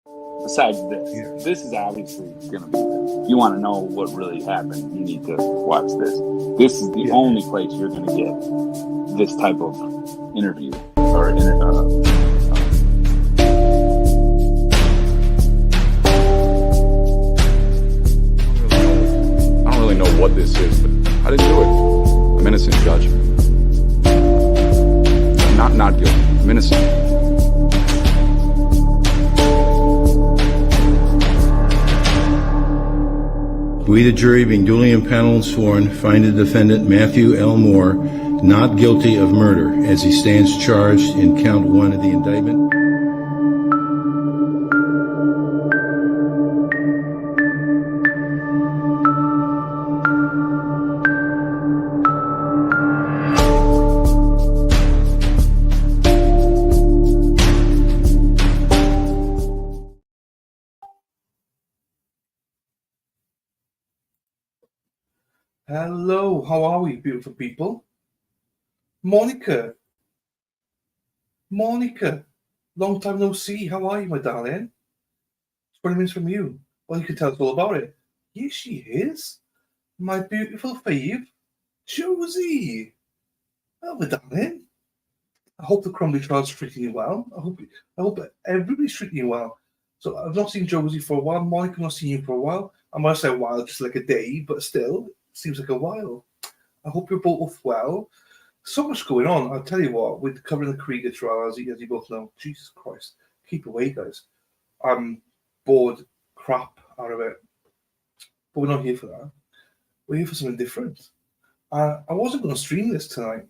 Besides this is obviously going to be good. If you want to know what really happened, you need to watch this. This is the only place you're going to get this type of interview or I don't really know what this is, but I didn't do it. I'm innocent, Judge. I'm not guilty. I'm innocent. We, the jury, being duly impaneled and sworn, find the defendant Matthew L. Moore not guilty of murder as he stands charged in count 1 of the indictment. Hello, how are we, beautiful people? Monica, long time no see. How are you, my darling? 20 minutes from you. Well, you can tell us all about it. Here she is, my beautiful fave, Josie. Oh, my darling. I hope the Crumbly Trial's treating you well. I hope everybody's treating you well. So I've not seen Josie for a while. Monica, I've not seen you for a while. I might say a while, just like a day, but still, seems like a while. I hope you're both well. So much going on. I'll tell you what, with covering the Krieger trial, as you both know, Jesus Christ, keep away, guys. I'm bored crap out of it. But we're not here for that. We're here for something different. I wasn't going to stream this tonight.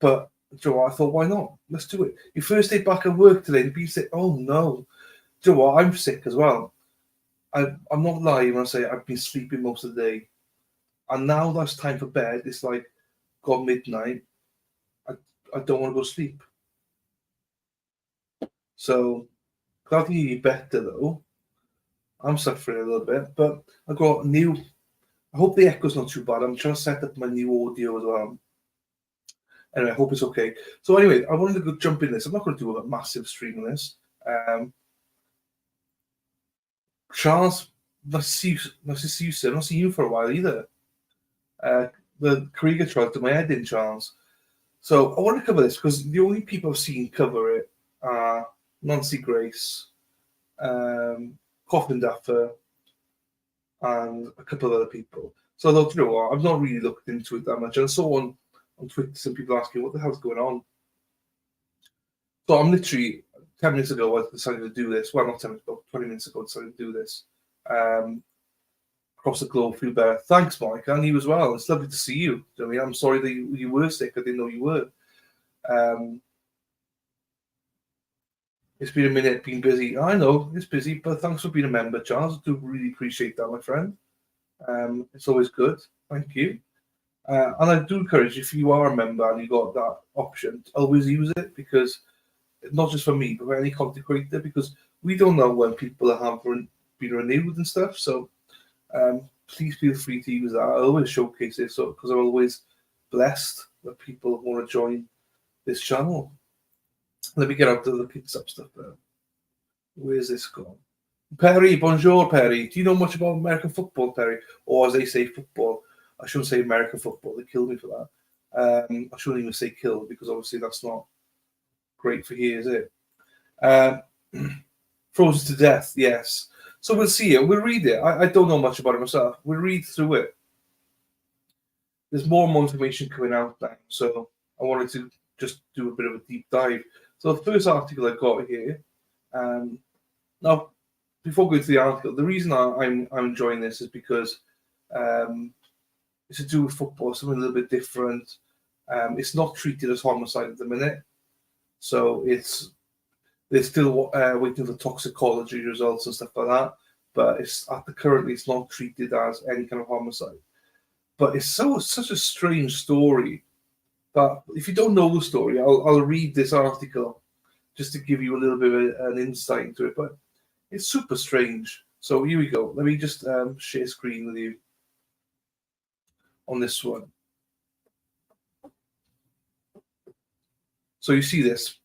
But Joe, I thought, why not? Let's do it. Your first day back at work today, and be sick. Oh no, Joe, I'm sick as well. I'm not lying when I say I've been sleeping most of the day, and now that's time for bed. It's like got midnight. I don't want to go to sleep. So glad to hear you better though. I'm suffering a little bit, but I got new. I hope the echo's not too bad. I'm trying to set up my new audio as well. Anyway, I hope it's okay. So anyway, I wanted to go jump in this. I'm not going to do a massive stream on this. Charles, nice to see you, sir. I've not seen you for a while either. The Krieger trial to my head in, Charles. So I want to cover this because the only people I've seen cover it are Nancy Grace, Coffin Daffer, and a couple of other people. So I thought, you know what, I've not really looked into it that much. And I saw on Twitter some people asking, what the hell's going on? So I'm literally 10 minutes ago, I decided to do this. Well, not 10 minutes ago, 20 minutes ago, I decided to do this. Across the globe, feel better. Thanks, Mike, and you as well. It's lovely to see you. I mean, I'm sorry that you were sick. I didn't know you were. It's been a minute, been busy. I know it's busy, but thanks for being a member, Charles. I do really appreciate that, my friend. It's always good. Thank you. And I do encourage, if you are a member and you got that option, always use it, because not just for me, but for any content creator, because we don't know when people have been renewed and stuff. So please feel free to use that. I always showcase it, so because I'm always blessed that people want to join this channel. Let me get out to the kids up stuff there. Where's this gone? Perry, bonjour, Perry. Do you know much about American football, Perry? Or as they say, football. I shouldn't say American football. They kill me for that. I shouldn't even say kill, because obviously that's not great for here, is it? Frozen to death, yes. So we'll see it. We'll read it. I don't know much about it myself. We'll read through it. There's more information coming out now, so I wanted to just do a bit of a deep dive. So the first article I got here. Now, before going to the article, the reason I'm enjoying this is because it's to do with football, something a little bit different. It's not treated as homicide at the minute, so they're still waiting for toxicology results and stuff like that. But currently it's not treated as any kind of homicide. But it's such a strange story that if you don't know the story, I'll read this article just to give you a little bit of an insight into it. But it's super strange. So here we go. Let me just share screen with you on this one. So you see this.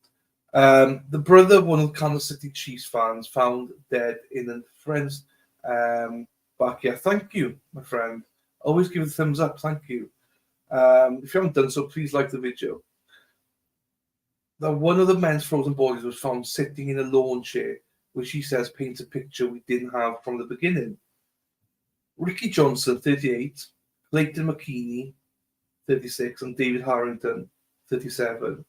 The brother of one of the Kansas City Chiefs fans found dead in a friend's backyard. Thank you, my friend. Always give a thumbs up. Thank you. If you haven't done so, please like the video. Now, one of the men's frozen bodies was found sitting in a lawn chair, which he says paints a picture we didn't have from the beginning. Ricky Johnson, 38, Clayton McKinney, 36, and David Harrington, 37,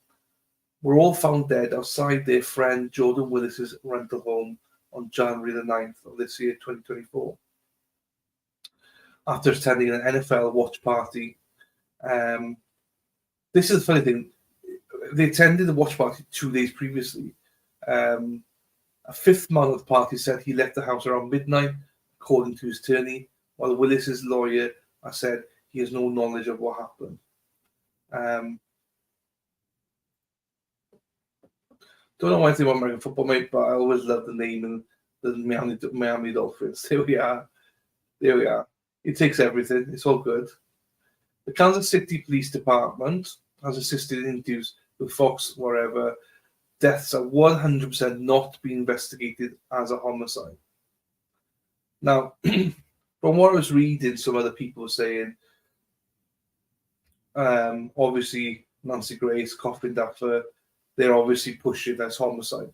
were all found dead outside their friend Jordan Willis's rental home on January the 9th of this year, 2024, after attending an NFL watch party. This is the funny thing. They attended the watch party 2 days previously. A fifth man at the party said he left the house around midnight, according to his attorney, while Willis's lawyer has said he has no knowledge of what happened. Don't know anything about American football, mate, but I always love the name and the Miami Dolphins. There we are. There we are. It takes everything. It's all good. The Kansas City Police Department has assisted in interviews with Fox wherever deaths are 100% not being investigated as a homicide. Now, from what I was reading, some other people were saying, obviously Nancy Grace, Coffin Daffer, they're obviously pushing as homicide.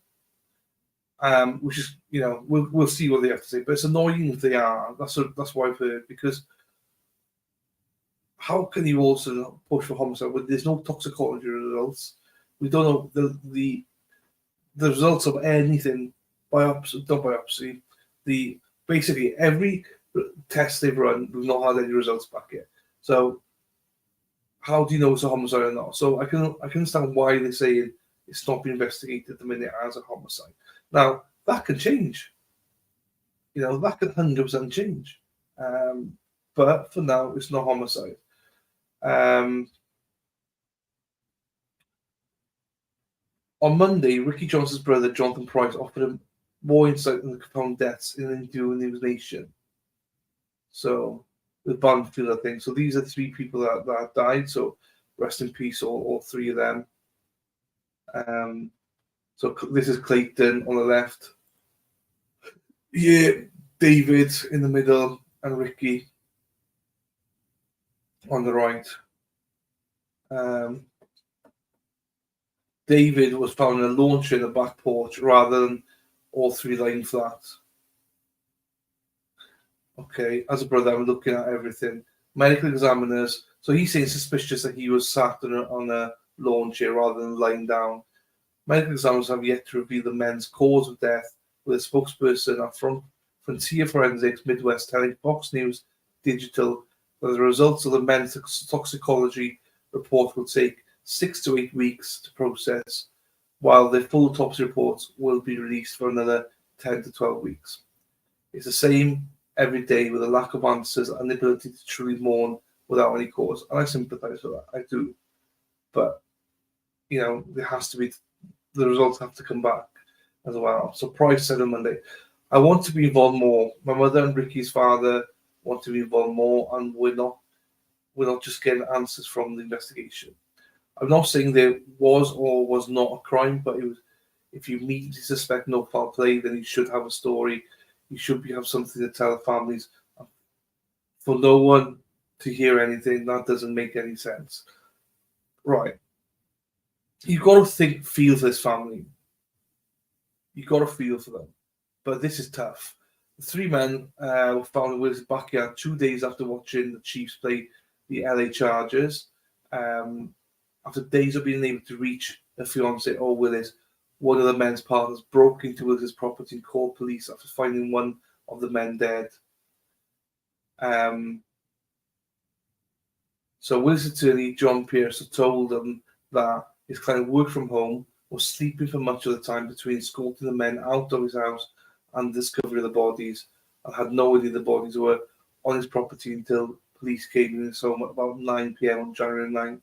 Which is, we'll see what they have to say. But it's annoying if they are. That's what I've heard, because how can you also push for homicide when there's no toxicology results? We don't know the results of anything, biopsy. Basically every test they've run, we've not had any results back yet. So how do you know it's a homicide or not? So I can understand why they're saying it's not being investigated at the minute as a homicide. Now that can change. That could 100% change. But for now, it's not homicide. On Monday, Ricky Johnson's brother, Jonathan Price, offered him more insight on the Capone deaths in an interview with News Nation. So, with Banfield, I think. So, these are 3 people that died. So, rest in peace, all 3 of them. So, this is Clayton on the left. Yeah, David in the middle, and Ricky on the right. David was found in a lawn chair in the back porch rather than all 3 lying flat. Okay, as a brother, I'm looking at everything. Medical examiners. So he's saying suspicious that he was sat on a lawn chair rather than lying down. Medical examiners have yet to reveal the men's cause of death, with a spokesperson from Frontier Forensics Midwest telling Fox News Digital that the results of the men's toxicology report will take 6 to 8 weeks to process, while the full autopsy reports will be released for another 10 to 12 weeks. It's the same every day, with a lack of answers and the ability to truly mourn without any cause. And I sympathize with that. I do. But, there has to be, the results have to come back as well. So Price said on Monday, I want to be involved more. My mother and Ricky's father want to be involved more, and we're not just getting answers from the investigation. I'm not saying there was or was not a crime, but it was, if you immediately suspect no foul play, then you should have a story. You should have something to tell the families. For no one to hear anything, that doesn't make any sense. Right. You've got to feel for this family. You've got to feel for them. But this is tough. The 3 men were found in Willis' backyard 2 days after watching the Chiefs play the LA Chargers. After days of being able to reach their fiancée or Willis, one of the men's partners broke into Willis' property and called police after finding one of the men dead. So Willis' attorney, John Pierce, told them that his client worked from home, was sleeping for much of the time between escorting the men out of his house and the discovery of the bodies, and had no idea the bodies were on his property until police came in his home at about 9 p.m. on January 9th.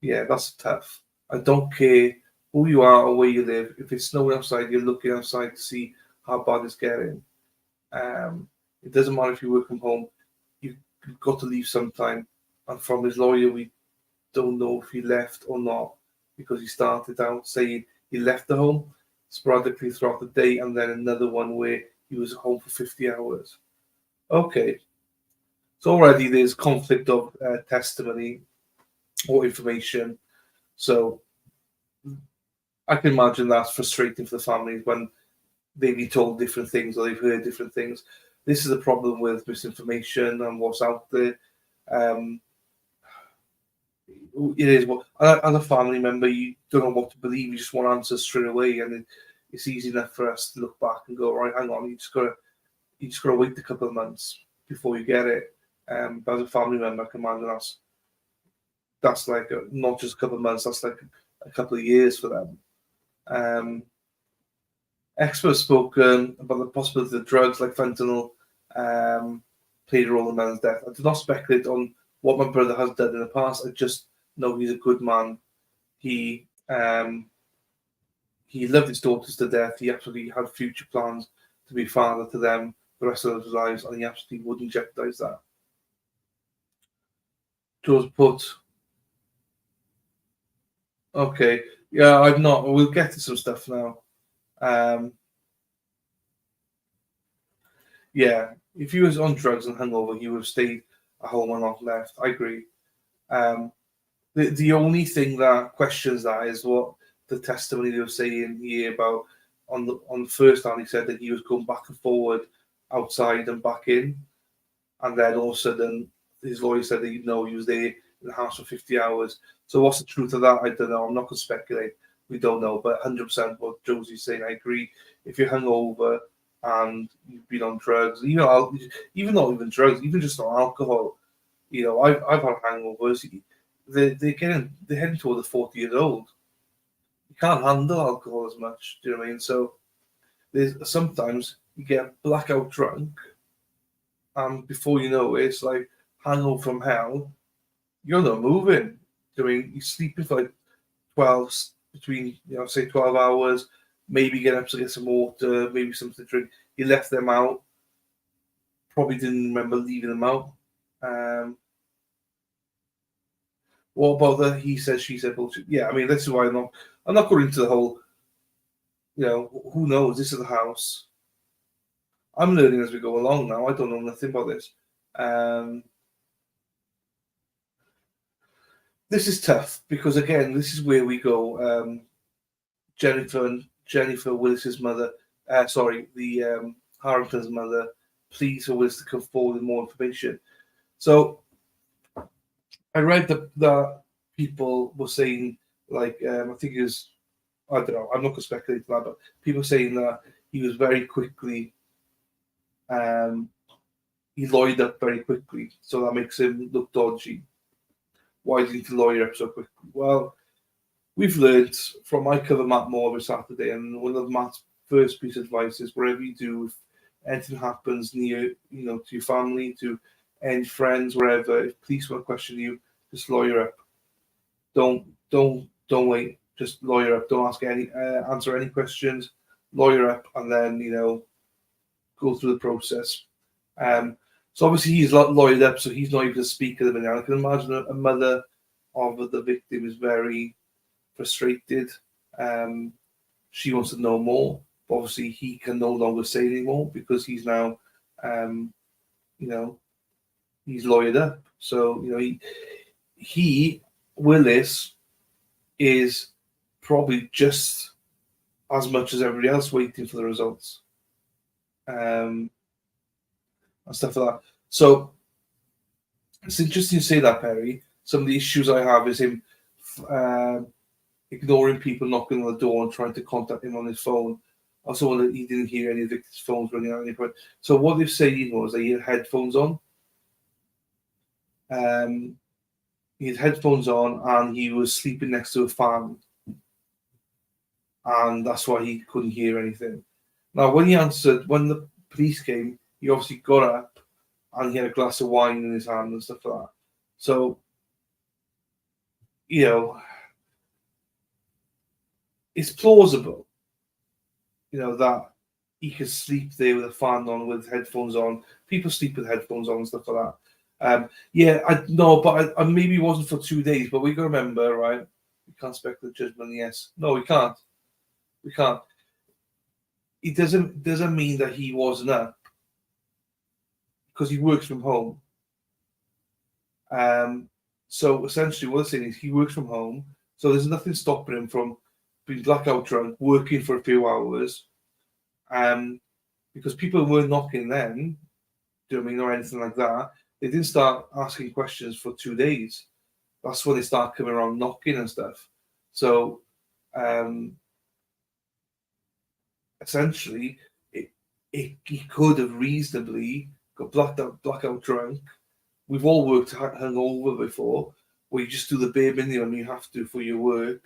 Yeah, that's tough. I don't care who you are or where you live. If it's snowing outside, you're looking outside to see how bad it's getting. It doesn't matter if you work from home. You've got to leave sometime. And from his lawyer, we don't know if he left or not. because he started out saying he left the home sporadically throughout the day, and then another one where he was home for 50 hours. Okay. So already there's conflict of testimony or information. So I can imagine that's frustrating for the families when they've been told different things or they've heard different things. This is a problem with misinformation and what's out there. It is what, as a family member, you don't know what to believe. You just want answers straight away, and it's easy enough for us to look back and go, right, hang on, you just gotta wait a couple of months before you get it. But as a family member, I can imagine that's like not just a couple of months, that's like a couple of years for them. Experts spoken about the possibility that drugs like fentanyl played a role in the man's death. I do not speculate on what my brother has done in the past. I just know he's a good man. He loved his daughters to death. He absolutely had future plans to be a father to them the rest of his lives, and he absolutely wouldn't jeopardize that. George put, okay, yeah, I've not. We'll get to some stuff now. Yeah, if he was on drugs and hungover, he would have stayed at home and not left. I agree. The only thing that questions that is what the testimony they were saying here about on the first hand. He said that he was going back and forward outside and back in, and then all of a sudden his lawyer said that he was there in the house for 50 hours. So what's the truth of that? I don't know. I'm not going to speculate. We don't know, but 100% what Josie's saying, I agree. If you're hungover and you've been on drugs, even not even drugs, even just on alcohol, I've had hangovers. They're heading toward the 40 years old. You can't handle alcohol as much. Do you know what I mean? So there's sometimes you get blackout drunk, and before you know it, it's like hangover from hell. You're not moving. Do you know what I mean? You're sleeping for like 12 hours. Maybe get up to get some water, maybe something to drink. You left them out. Probably didn't remember leaving them out. What about the he said, she said bullshit? Yeah, I mean, this is why I'm not going into the whole, who knows? This is the house. I'm learning as we go along now. I don't know nothing about this. This is tough because, again, this is where we go. Jennifer Willis's mother, the Harrington's mother, pleads for Willis to come forward with more information. So I read that people were saying, like, I think it was, I don't know, I'm not going to speculate on that, but people saying that he was very quickly, he lawyered up very quickly, so that makes him look dodgy. Why did he lawyer up so quickly? Well, we've learned from I cover Matt Moore every Saturday, and one of Matt's first piece of advice is wherever you do, if anything happens near, to your family, to any friends, wherever, if police want to question you, just lawyer up. Don't wait. Just lawyer up. Don't answer any questions. Lawyer up, and then go through the process. So obviously he's lawyered up, so he's not even a speaker at the minute. I can imagine a mother of the victim is very frustrated. She wants to know more. But obviously, he can no longer say anymore because he's now, he's lawyered up. So Willis is probably just as much as everybody else waiting for the results, and stuff like that. So it's interesting to say that, Perry. Some of the issues I have is him ignoring people knocking on the door and trying to contact him on his phone. Also, he didn't hear any of the victims' phones ringing at any point. So what they're saying was that he had headphones on. He had headphones on and he was sleeping next to a fan. And that's why he couldn't hear anything. Now, when the police came, he obviously got up and he had a glass of wine in his hand and stuff like that. So, it's plausible, that he could sleep there with a fan on, with headphones on. People sleep with headphones on and stuff like that. I maybe it wasn't for 2 days, but we got to remember, right? can't speculate judgment. Yes, no, we can't. We can't. It doesn't mean that he wasn't up because he works from home. So essentially, what I'm saying is he works from home, so there's nothing stopping him from being blackout drunk, working for a few hours. Because people weren't knocking then, do you know what I mean, or anything like that. They didn't start asking questions for 2 days. That's when they start coming around knocking and stuff. So essentially, he could have reasonably got blackout drunk. We've all worked hungover before, where you just do the bare minimum you have to for your work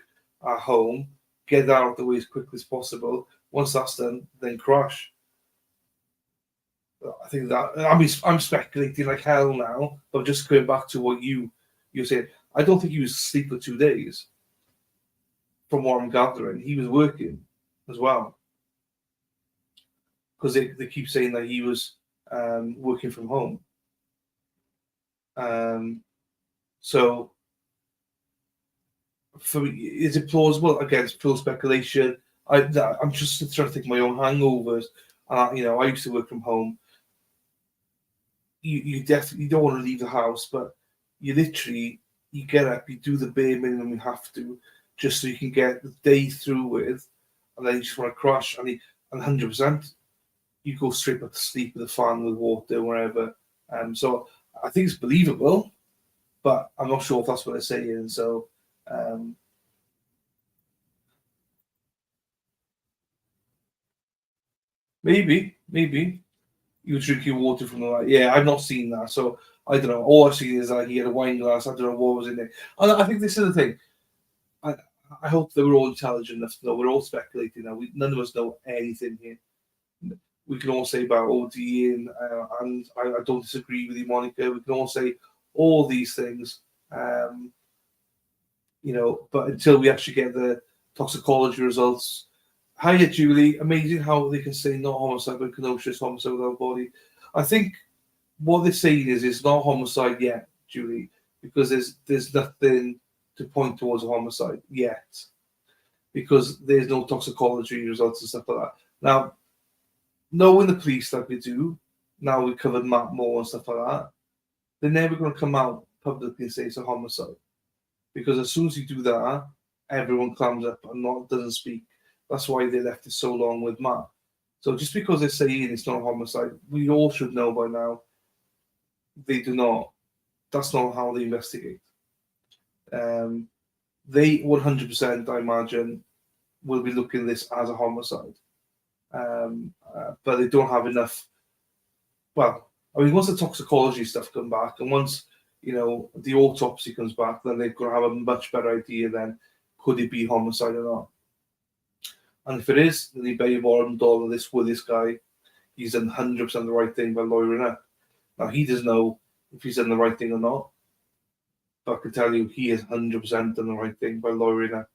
at home, get that out of the way as quickly as possible. Once that's done, then crash. I think that I'm speculating like hell now, but just going back to what you said, I don't think he was asleep for 2 days. From what I'm gathering, he was working as well, because they keep saying that he was working from home. So for me, is it plausible? Again, it's pure speculation. I'm just trying to think of my own hangovers. I used to work from home. You definitely don't want to leave the house, but you get up, you do the bare minimum you have to, just so you can get the day through with, and then you just want to crash, and 100%, you go straight back to sleep with a fan, with water, wherever. So I think it's believable, but I'm not sure if that's what they're saying. So maybe you were drinking water from the light. Yeah, I've not seen that, so I don't know. All I've seen is that he had a wine glass. I don't know what was in it. And I think this is the thing. I hope that we're all intelligent enough to know. We're all speculating now. None of us know anything here. We can all say about ODing, and I don't disagree with you, Monica. We can all say all these things, but until we actually get the toxicology results. Hiya, Julie. Amazing how they can say not homicide, but canocious homicide without body. I think what they're saying is it's not homicide yet, Julie, because there's nothing to point towards a homicide yet, because there's no toxicology results and stuff like that. Now, knowing the police like we do, now we've covered Matt Moore and stuff like that, they're never going to come out publicly and say it's a homicide, because as soon as you do that, everyone clams up and doesn't speak. That's why they left it so long with Matt. So just because they're saying it's not a homicide, we all should know by now they do not. That's not how they investigate. They 100%, I imagine, will be looking at this as a homicide. But they don't have enough. Well, I mean, once the toxicology stuff comes back, and once the autopsy comes back, then they're going to have a much better idea. Then could it be homicide or not? And if it is, then they bet you $1 this with this guy. He's done 100% the right thing by lawyering up. Now he doesn't know if he's done the right thing or not, but I can tell you he has 100% done the right thing by lawyering up.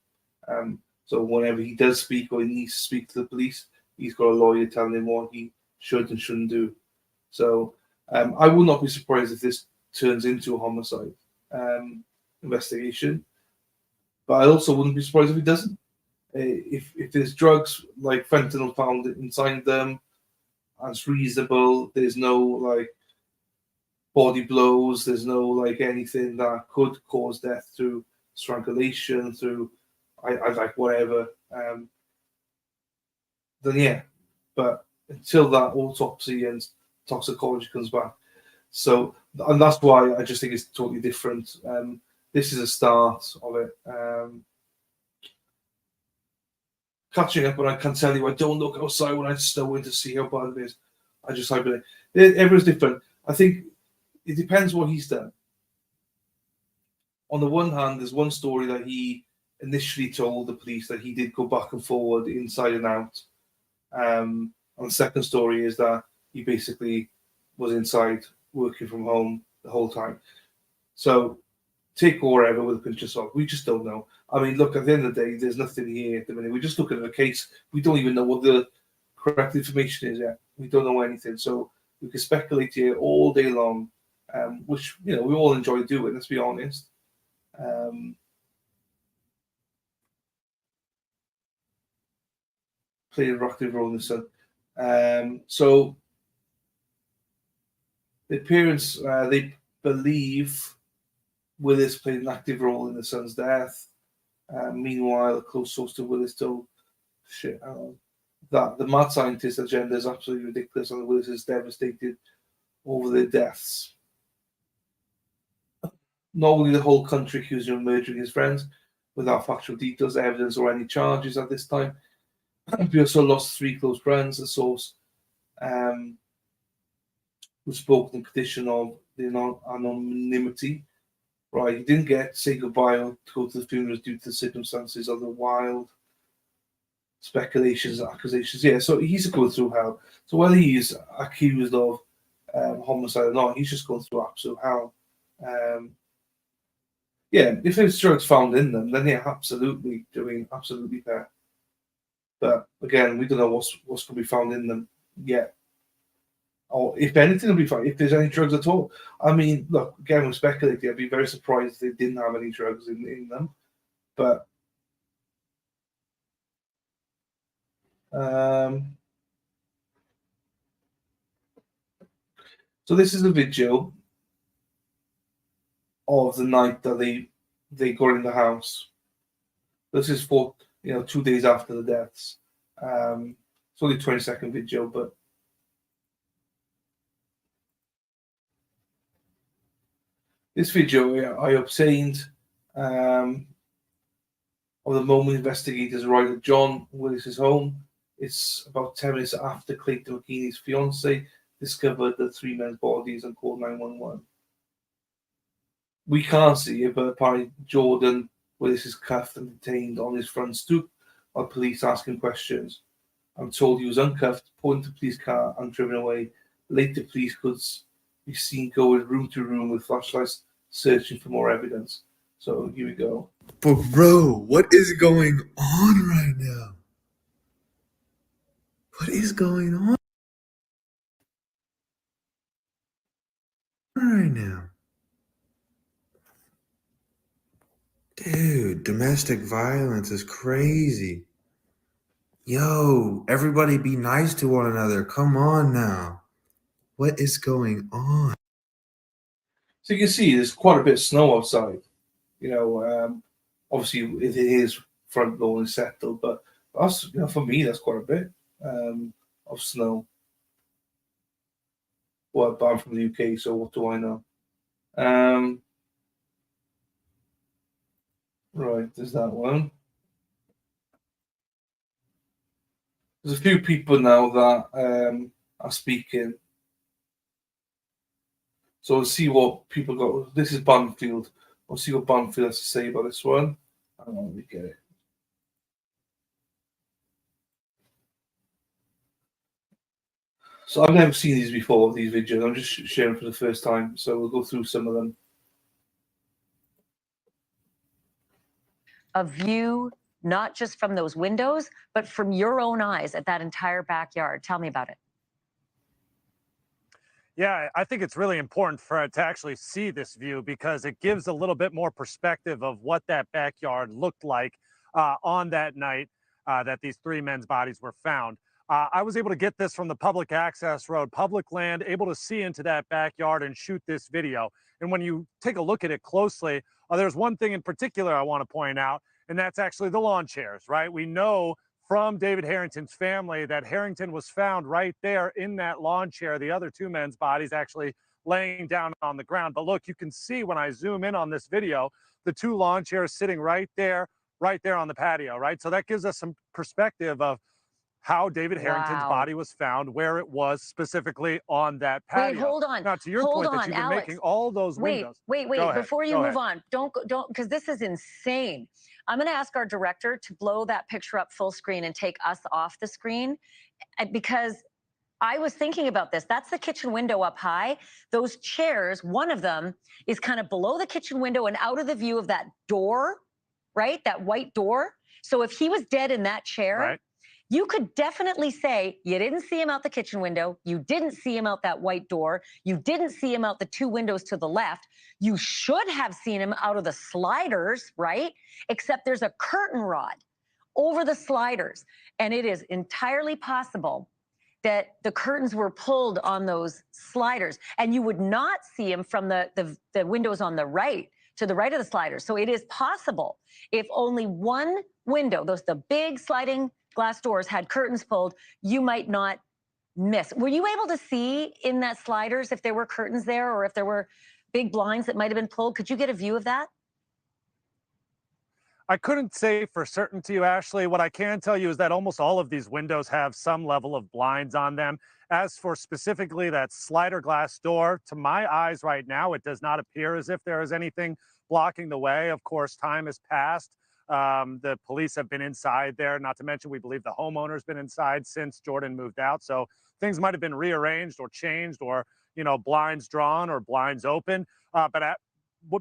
So whenever he does speak or he needs to speak to the police, he's got a lawyer telling him what he should and shouldn't do. So I will not be surprised if this turns into a homicide investigation, but I also wouldn't be surprised if it doesn't. If there's drugs like fentanyl found inside them, and it's reasonable, there's no body blows, there's no anything that could cause death through strangulation, through whatever, then yeah. But until that autopsy and toxicology comes back, and that's why I just think it's totally different. This is a start of it. Catching up, and I can tell you, I don't look outside when I stow in to see how bad it is. I just hibernate. Everyone's different. I think it depends what he's done. On the one hand, there's one story that he initially told the police that he did go back and forward, inside and out. And the second story is that he basically was inside working from home the whole time. So take whatever with a pinch of salt. We just don't know. I mean, look, at the end of the day, there's nothing here at the minute. We're just looking at a case. We don't even know what the correct information is yet. We don't know anything. So we can speculate here all day long, which, we all enjoy doing, let's be honest. played an active role in the son. So the parents, they believe Willis played an active role in the son's death. Meanwhile, a close source to Willis told that the mad scientist agenda is absolutely ridiculous and Willis is devastated over their deaths. Not only the whole country accused him of murdering his friends without factual details, evidence, or any charges at this time. We also lost 3 close friends. The source who spoke in the petition of the anonymity. Right, he didn't get to say goodbye or to go to the funerals due to the circumstances of the wild speculations and accusations. Yeah, so he's going through hell. So whether he's accused of homicide or not, he's just going through absolute hell. Yeah, if there's drugs found in them, then yeah, absolutely doing absolutely fair. But again, we don't know what's going to be found in them yet. Or if anything will be found, if there's any drugs at all. I mean, look, again, we're speculating. I'd be very surprised if they didn't have any drugs in them. But so this is a video of the night that they got in the house. This is for 2 days after the deaths. It's only a 20-second video, but this video I obtained of the moment investigators arrived at John Willis's home. It's about 10 minutes after Clayton McKinney's fiance discovered the 3 men's bodies and called 911. We can't see it, but apparently Jordan Willis is cuffed and detained on his front stoop while police ask him questions. I'm told he was uncuffed, put into a police car and driven away. Later, police could be seen going room to room with flashlights searching for more evidence. So here we go. But bro, what is going on right now? What is going on right now? Dude, domestic violence is crazy. Yo, everybody be nice to one another. Come on now. What is going on? So you can see there's quite a bit of snow outside. Obviously it is front lawn and settled, but that's, for me, that's quite a bit of snow. Well, but I'm from the UK, so what do I know? Right, there's that one. There's a few people now that are speaking. So we'll see what people got. This is Banfield. We'll see what Banfield has to say about this one. Hang on, let me get it. So I've never seen these before, these videos. I'm just sharing for the first time. So we'll go through some of them. A view, not just from those windows, but from your own eyes at that entire backyard. Tell me about it. Yeah, I think it's really important for it to actually see this view because it gives a little bit more perspective of what that backyard looked like on that night that these 3 men's bodies were found. I was able to get this from the public access road, public land, able to see into that backyard and shoot this video. And when you take a look at it closely, there's one thing in particular I want to point out, and that's actually the lawn chairs, right? We know from David Harrington's family that Harrington was found right there in that lawn chair, the other 2 men's bodies actually laying down on the ground. But look, you can see when I zoom in on this video, the 2 lawn chairs sitting right there on the patio, right? So that gives us some perspective of how David Harrington's body was found, where it was specifically on that patio. Wait, hold on. Now, to your point that you've been making all those windows. Wait. Before you move on, don't, because this is insane. I'm going to ask our director to blow that picture up full screen and take us off the screen because I was thinking about this. That's the kitchen window up high. Those chairs, one of them is kind of below the kitchen window and out of the view of that door, right? That white door. So if he was dead in that chair, right, you could definitely say you didn't see him out the kitchen window. You didn't see him out that white door. You didn't see him out the 2 windows to the left. You should have seen him out of the sliders, right? Except there's a curtain rod over the sliders. And it is entirely possible that the curtains were pulled on those sliders, and you would not see them from the windows on the right, to the right of the sliders. So it is possible, if only one window, the big sliding glass doors, had curtains pulled, you might not miss. Were you able to see in that sliders if there were curtains there, or if there were big blinds that might have been pulled? Could you get a view of that? I couldn't say for certain to you, Ashley. What I can tell you is that almost all of these windows have some level of blinds on them. As for specifically that slider glass door, to my eyes right now, it does not appear as if there is anything blocking the way. Of course, time has passed. The police have been inside there, not to mention we believe the homeowner's been inside since Jordan moved out. So things might have been rearranged or changed, or, you know, blinds drawn or blinds open.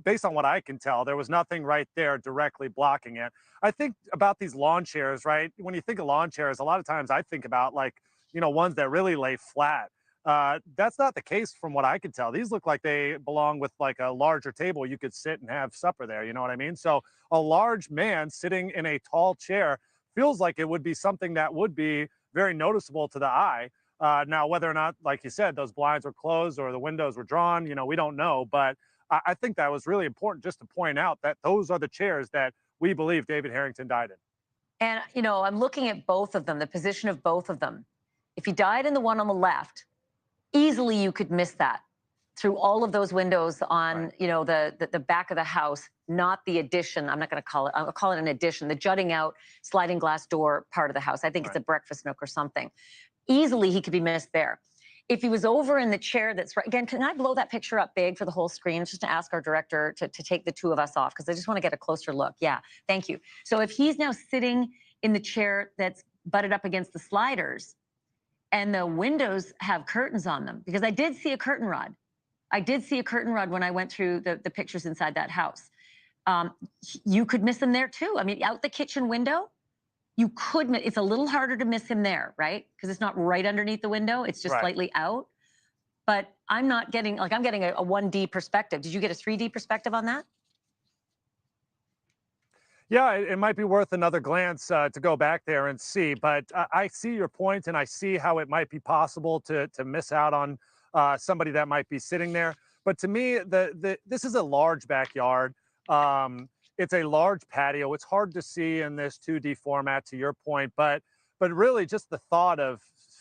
Based on what I can tell, there was nothing right there directly blocking it. I think about these lawn chairs, right? When you think of lawn chairs, a lot of times I think about, like, you know, ones that really lay flat. That's not the case from what I could tell. These look like they belong with like a larger table. You could sit and have supper there. You know what I mean? So a large man sitting in a tall chair feels like it would be something that would be very noticeable to the eye. Now, whether or not, like you said, those blinds were closed or the windows were drawn, you know, we don't know. But I think that was really important just to point out that those are the chairs that we believe David Harrington died in. And, you know, I'm looking at both of them, the position of both of them. If he died in the one on the left, easily you could miss that through all of those windows on, you know, the back of the house, not the addition. I'm not going to call it, I'll call it an addition, the jutting out sliding glass door part of the house. I think it's a breakfast nook or something. Easily he could be missed there. If he was over in the chair that's right, again, can I blow that picture up big for the whole screen? Just to ask our director to take the two of us off, because I just want to get a closer look. Yeah, thank you. So if he's now sitting in the chair that's butted up against the sliders, and the windows have curtains on them, because I did see a curtain rod. I did see a curtain rod when I went through the pictures inside that house. You could miss him there too. I mean, out the kitchen window, you could, it's a little harder to miss him there, right? Because it's not right underneath the window. It's just slightly out. But I'm not getting, like, I'm getting a 1D perspective. Did you get a 3D perspective on that? Yeah, it might be worth another glance to go back there and see. But I see your point, and I see how it might be possible to miss out on somebody that might be sitting there. But to me, this is a large backyard. It's a large patio. It's hard to see in this 2D format, to your point, but really just the thought of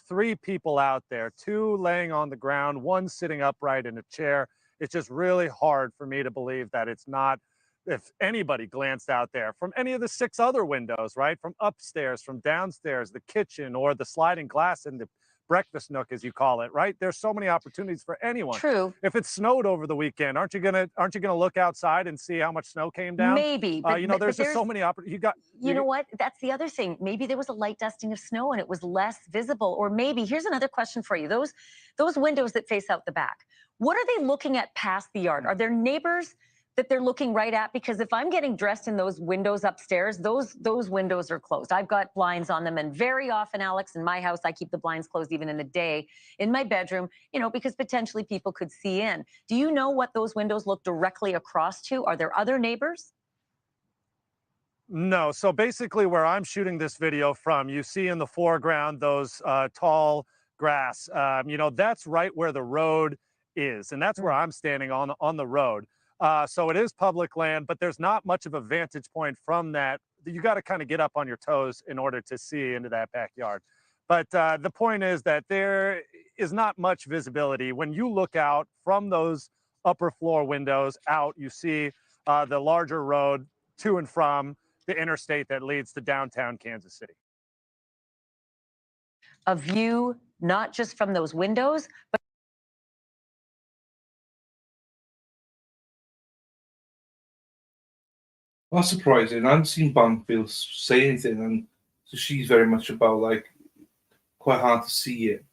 3 people out there, 2 laying on the ground, 1 sitting upright in a chair. It's just really hard for me to believe that it's not, if anybody glanced out there from any of the 6 other windows, right? From upstairs, from downstairs, the kitchen, or the sliding glass in the breakfast nook, as you call it, right? There's so many opportunities for anyone. True. If it snowed over the weekend, aren't you gonna look outside and see how much snow came down? Maybe, but you know, there's just so many opportunities. You know what? That's the other thing. Maybe there was a light dusting of snow and it was less visible. Or maybe, here's another question for you. Those windows that face out the back, what are they looking at past the yard? Are there neighbors that they're looking right at? Because if I'm getting dressed in those windows upstairs, those windows are closed. I've got blinds on them, and very often, Alex, in my house, I keep the blinds closed even in the day in my bedroom, you know, because potentially people could see in. Do you know what those windows look directly across to? Are there other neighbors? No. So basically, where I'm shooting this video from, you see in the foreground those tall grass. You know, that's right where the road is, and that's where I'm standing on the road. So it is public land, but there's not much of a vantage point from that. You got to kind of get up on your toes in order to see into that backyard. But the point is that there is not much visibility. When you look out from those upper floor windows out, you see the larger road to and from the interstate that leads to downtown Kansas City. A view, not just from those windows, but That's surprising. I haven't seen Banfield say anything, and so she's very much about, like, quite hard to see it.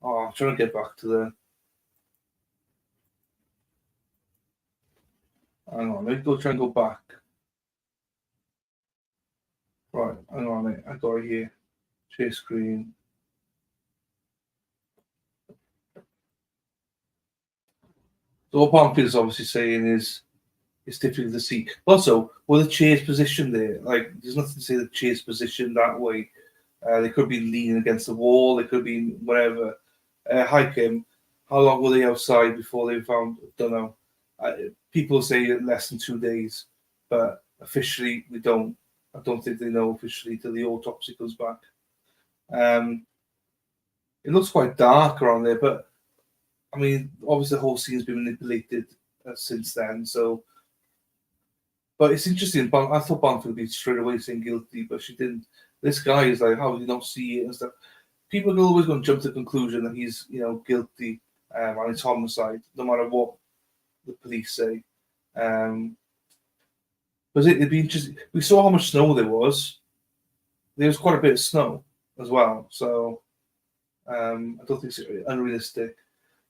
Oh, I'm trying to get back to the. Hang on, let me try and go back. Right, hang on, I got it here. Share screen. So what Banfield's obviously saying is it's difficult to see. Also, well, the chair's positioned there. Like, there's nothing to say the chair's positioned that way. They could be leaning against the wall. They could be whatever. Hi, Kim. How long were they outside before they found? Don't know. People say less than 2 days, but officially we don't. I don't think they know officially till the autopsy comes back. It looks quite dark around there, but I mean, obviously the whole scene's been manipulated since then. So, but it's interesting. I thought Banff would be straight away saying guilty, but she didn't. This guy is like, how do you not see it and stuff? People are always going to jump to the conclusion that he's, guilty and it's homicide, no matter what the police say. But it'd be interesting. We saw how much snow there was. There was quite a bit of snow as well, so I don't think it's unrealistic.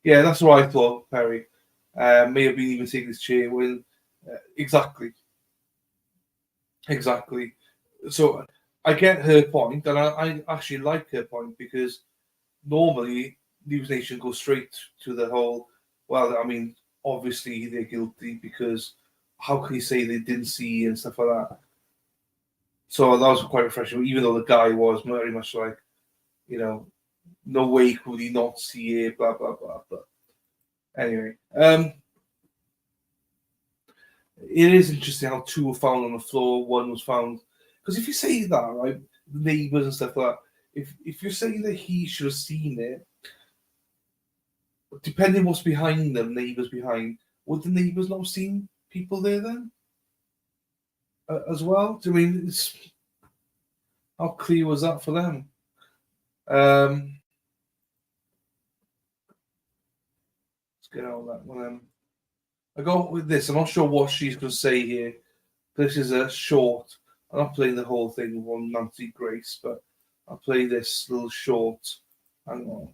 Yeah, that's what I thought, Perry. May have been even taking his chair when exactly. So I get her point, and I actually like her point, because normally News Nation goes straight to the whole, well, I mean, obviously they're guilty, because how can you say they didn't see and stuff like that? So that was quite refreshing, even though the guy was very much like, no way could he not see it, blah, blah, blah. But anyway, it is interesting how 2 were found on the floor, 1 was found. Because if you say that, right, neighbours and stuff like that, if you're saying that he should have seen it, depending what's behind them, neighbours behind, would the neighbours not have seen people there then? As well? I mean, how clear was that for them? Let's get on that one. I go with this. I'm not sure what she's going to say here. This is a short. I'm not playing the whole thing on Nancy Grace, but I'll play this little short. Hang on.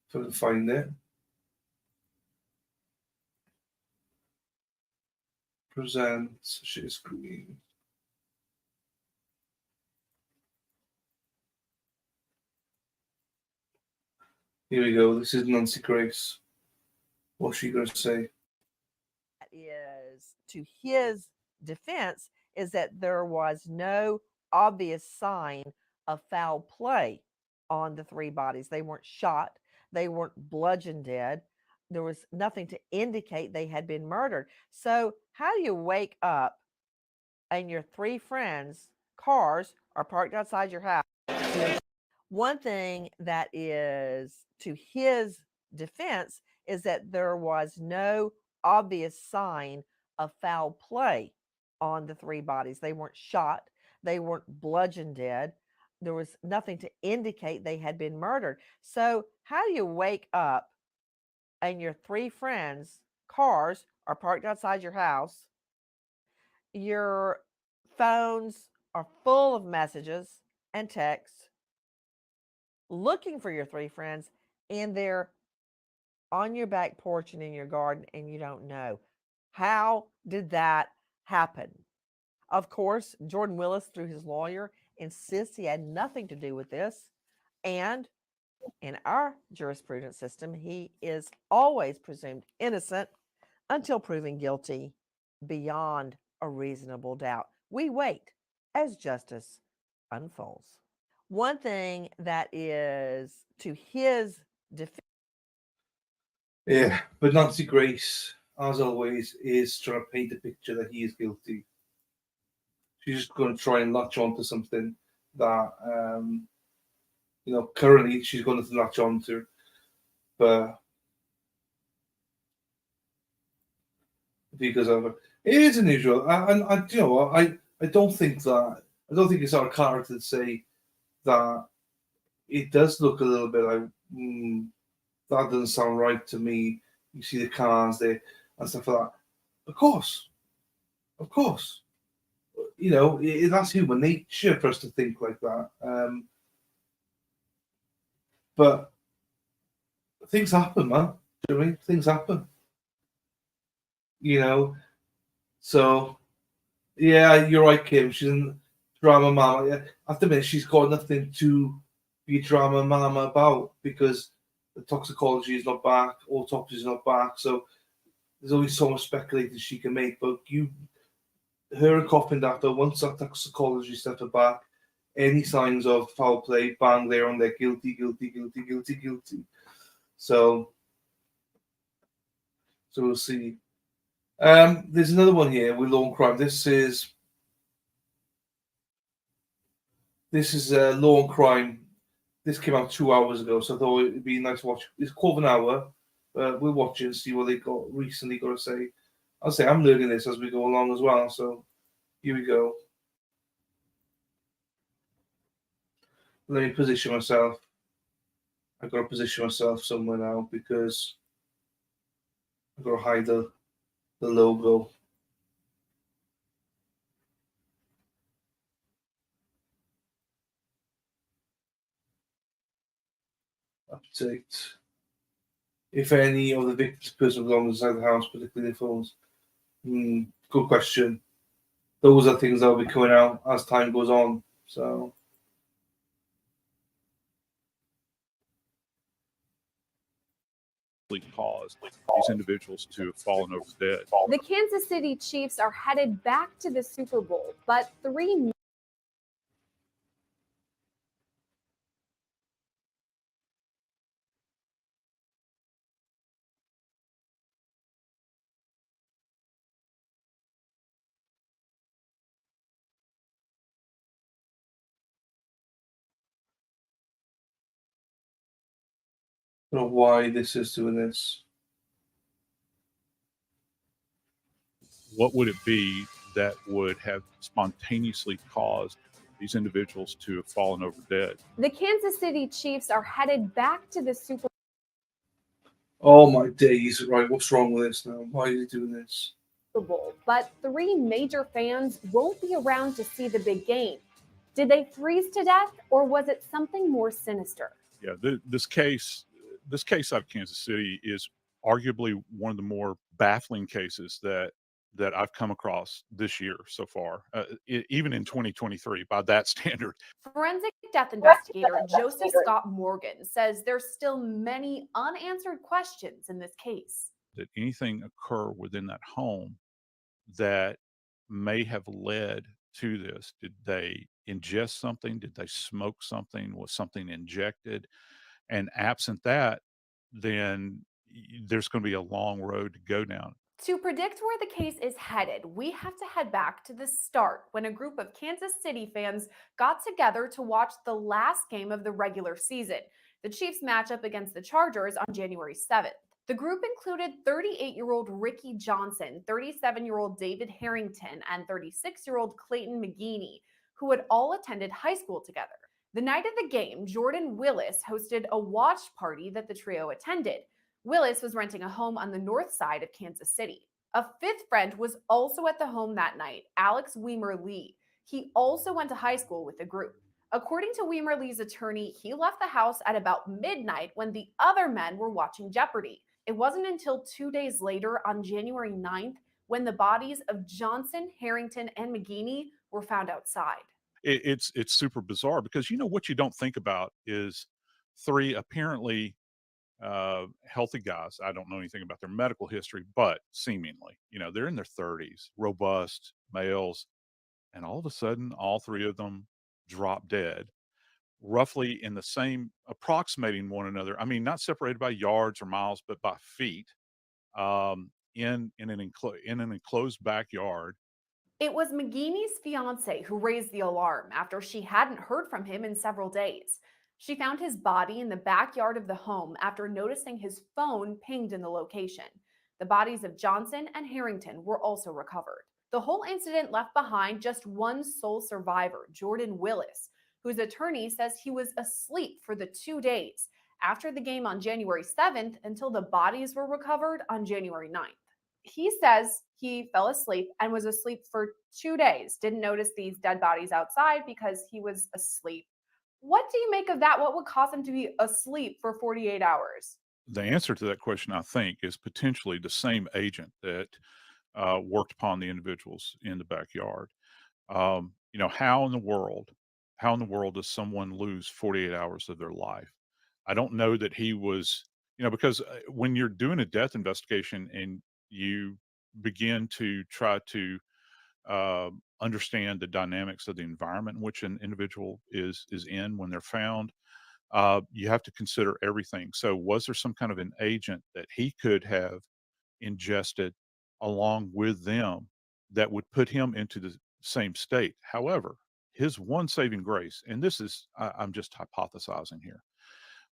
If I can find it. Present share screen. Here we go. This is Nancy Grace. What's she going to say? Is to his defense is that there was no obvious sign of foul play on the 3 bodies. They weren't shot. They weren't bludgeoned dead. There was nothing to indicate they had been murdered. So how do you wake up and your 3 friends' cars are parked outside your house? One thing that is to his defense is that there was no obvious sign of foul play on the 3 bodies. They weren't shot. They weren't bludgeoned dead. There was nothing to indicate they had been murdered. So how do you wake up and your 3 friends' cars are parked outside your house? Your phones are full of messages and texts looking for your 3 friends, and they're on your back porch and in your garden, and you don't know. How did that happen? Of course, Jordan Willis, through his lawyer, insists he had nothing to do with this. And in our jurisprudence system, he is always presumed innocent until proven guilty beyond a reasonable doubt. We wait as justice unfolds. One thing that is to his defense. Yeah, but Nancy Grace, as always, is trying to paint a picture that he is guilty. She's just going to try and latch onto something that, currently she's going to latch onto. But because of it is unusual, and I don't think it's our character to say that it does look a little bit like that doesn't sound right to me. You see the cars there and stuff like that. Of course. That's human nature for us to think like that. But things happen, man. Do you know what I mean? Things happen. So yeah, you're right, Kim. She's in drama mama. Yeah, I have to admit, she's got nothing to be drama mama about, because The toxicology is not back, autopsy is not back, so there's only so much speculating she can make. But her and Coffindaffer, once that toxicology stuff are back, any signs of foul play, bang, they're on there, guilty, guilty, guilty, guilty, guilty. So we'll see. There's another one here with Law and Crime. This is Law and Crime. This came out 2 hours ago, so I thought it'd be nice to watch. It's quarter of an hour. We'll watch it and see what they recently got to say. I'll say I'm learning this as we go along as well. So here we go. Let me position myself. I've got to position myself somewhere now because I've got to hide the logo. Update. If any of the victims' personal belongings inside the house, particularly their phones. Good question. Those are things that will be coming out as time goes on. So. Caused these individuals to have fallen over dead. The Kansas City Chiefs are headed back to the Super Bowl, but three I don't know why this is doing this. What would it be that would have spontaneously caused these individuals to have fallen over dead? The Kansas City Chiefs are headed back to the Super Oh my days! Right, what's wrong with this now? Why are you doing this? Bowl, but three major fans won't be around to see the big game. Did they freeze to death, or was it something more sinister? Yeah, this case out of Kansas City is arguably one of the more baffling cases that I've come across this year so far, even in 2023 by that standard. Forensic death investigator Joseph Scott Morgan says there's still many unanswered questions in this case. That anything occur within that home that may have led to this? Did they ingest something? Did they smoke something? Was something injected? And absent that, then there's going to be a long road to go down. To predict where the case is headed, we have to head back to the start when a group of Kansas City fans got together to watch the last game of the regular season, the Chiefs matchup against the Chargers on January 7th. The group included 38-year-old Ricky Johnson, 37-year-old David Harrington, and 36-year-old Clayton McGeeney, who had all attended high school together. The night of the game, Jordan Willis hosted a watch party that the trio attended. Willis was renting a home on the north side of Kansas City. A fifth friend was also at the home that night, Alex Weimer Lee. He also went to high school with the group. According to Weimer Lee's attorney, he left the house at about midnight when the other men were watching Jeopardy! It wasn't until 2 days later, on January 9th, when the bodies of Johnson, Harrington, and McGeeney were found outside. It's super bizarre because, you know, what you don't think about is three apparently healthy guys. I don't know anything about their medical history, but seemingly, you know, they're in their 30s, robust males, and all of a sudden, all three of them drop dead, roughly in the same, approximating one another. I mean, not separated by yards or miles, but by feet, in an enclosed backyard. It was McGeeney's fiance who raised the alarm after she hadn't heard from him in several days. She found his body in the backyard of the home after noticing his phone pinged in the location. The bodies of Johnson and Harrington were also recovered. The whole incident left behind just one sole survivor, Jordan Willis, whose attorney says he was asleep for the 2 days after the game on January 7th until the bodies were recovered on January 9th. He says he fell asleep and was asleep for 2 days, didn't notice these dead bodies outside because he was asleep. What do you make of that? What would cause him to be asleep for 48 hours? The answer to that question, I think, is potentially the same agent that worked upon the individuals in the backyard. You know, how in the world does someone lose 48 hours of their life? I don't know that he was, because when you're doing a death investigation and you begin to try to understand the dynamics of the environment in which an individual is in when they're found, you have to consider everything. So, was there some kind of an agent that he could have ingested along with them that would put him into the same state? However, his one saving grace, and this is, I'm just hypothesizing here,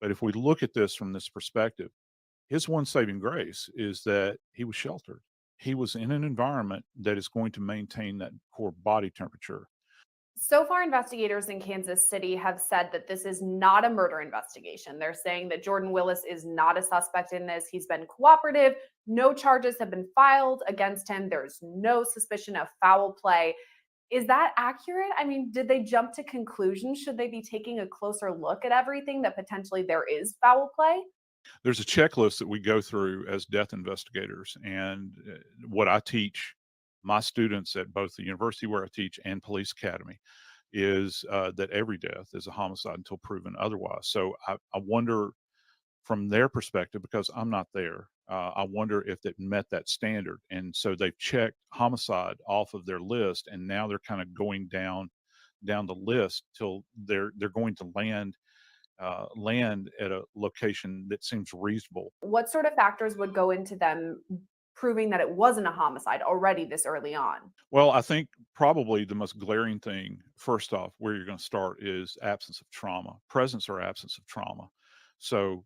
but if we look at this from this perspective, his one saving grace is that he was sheltered. He was in an environment that is going to maintain that core body temperature. So far, investigators in Kansas City have said that this is not a murder investigation. They're saying that Jordan Willis is not a suspect in this. He's been cooperative. No charges have been filed against him. There's no suspicion of foul play. Is that accurate? I mean, did they jump to conclusions? Should they be taking a closer look at everything that potentially there is foul play? There's a checklist that we go through as death investigators, and what I teach my students at both the university where I teach and police academy is that every death is a homicide until proven otherwise. So I wonder from their perspective, because I'm not there, I wonder if it met that standard. And so they've checked homicide off of their list, and now they're kind of going down the list till they're going to land at a location that seems reasonable. What sort of factors would go into them proving that it wasn't a homicide already this early on? Well, I think probably the most glaring thing, first off, where you're going to start is absence of trauma, presence or absence of trauma. So,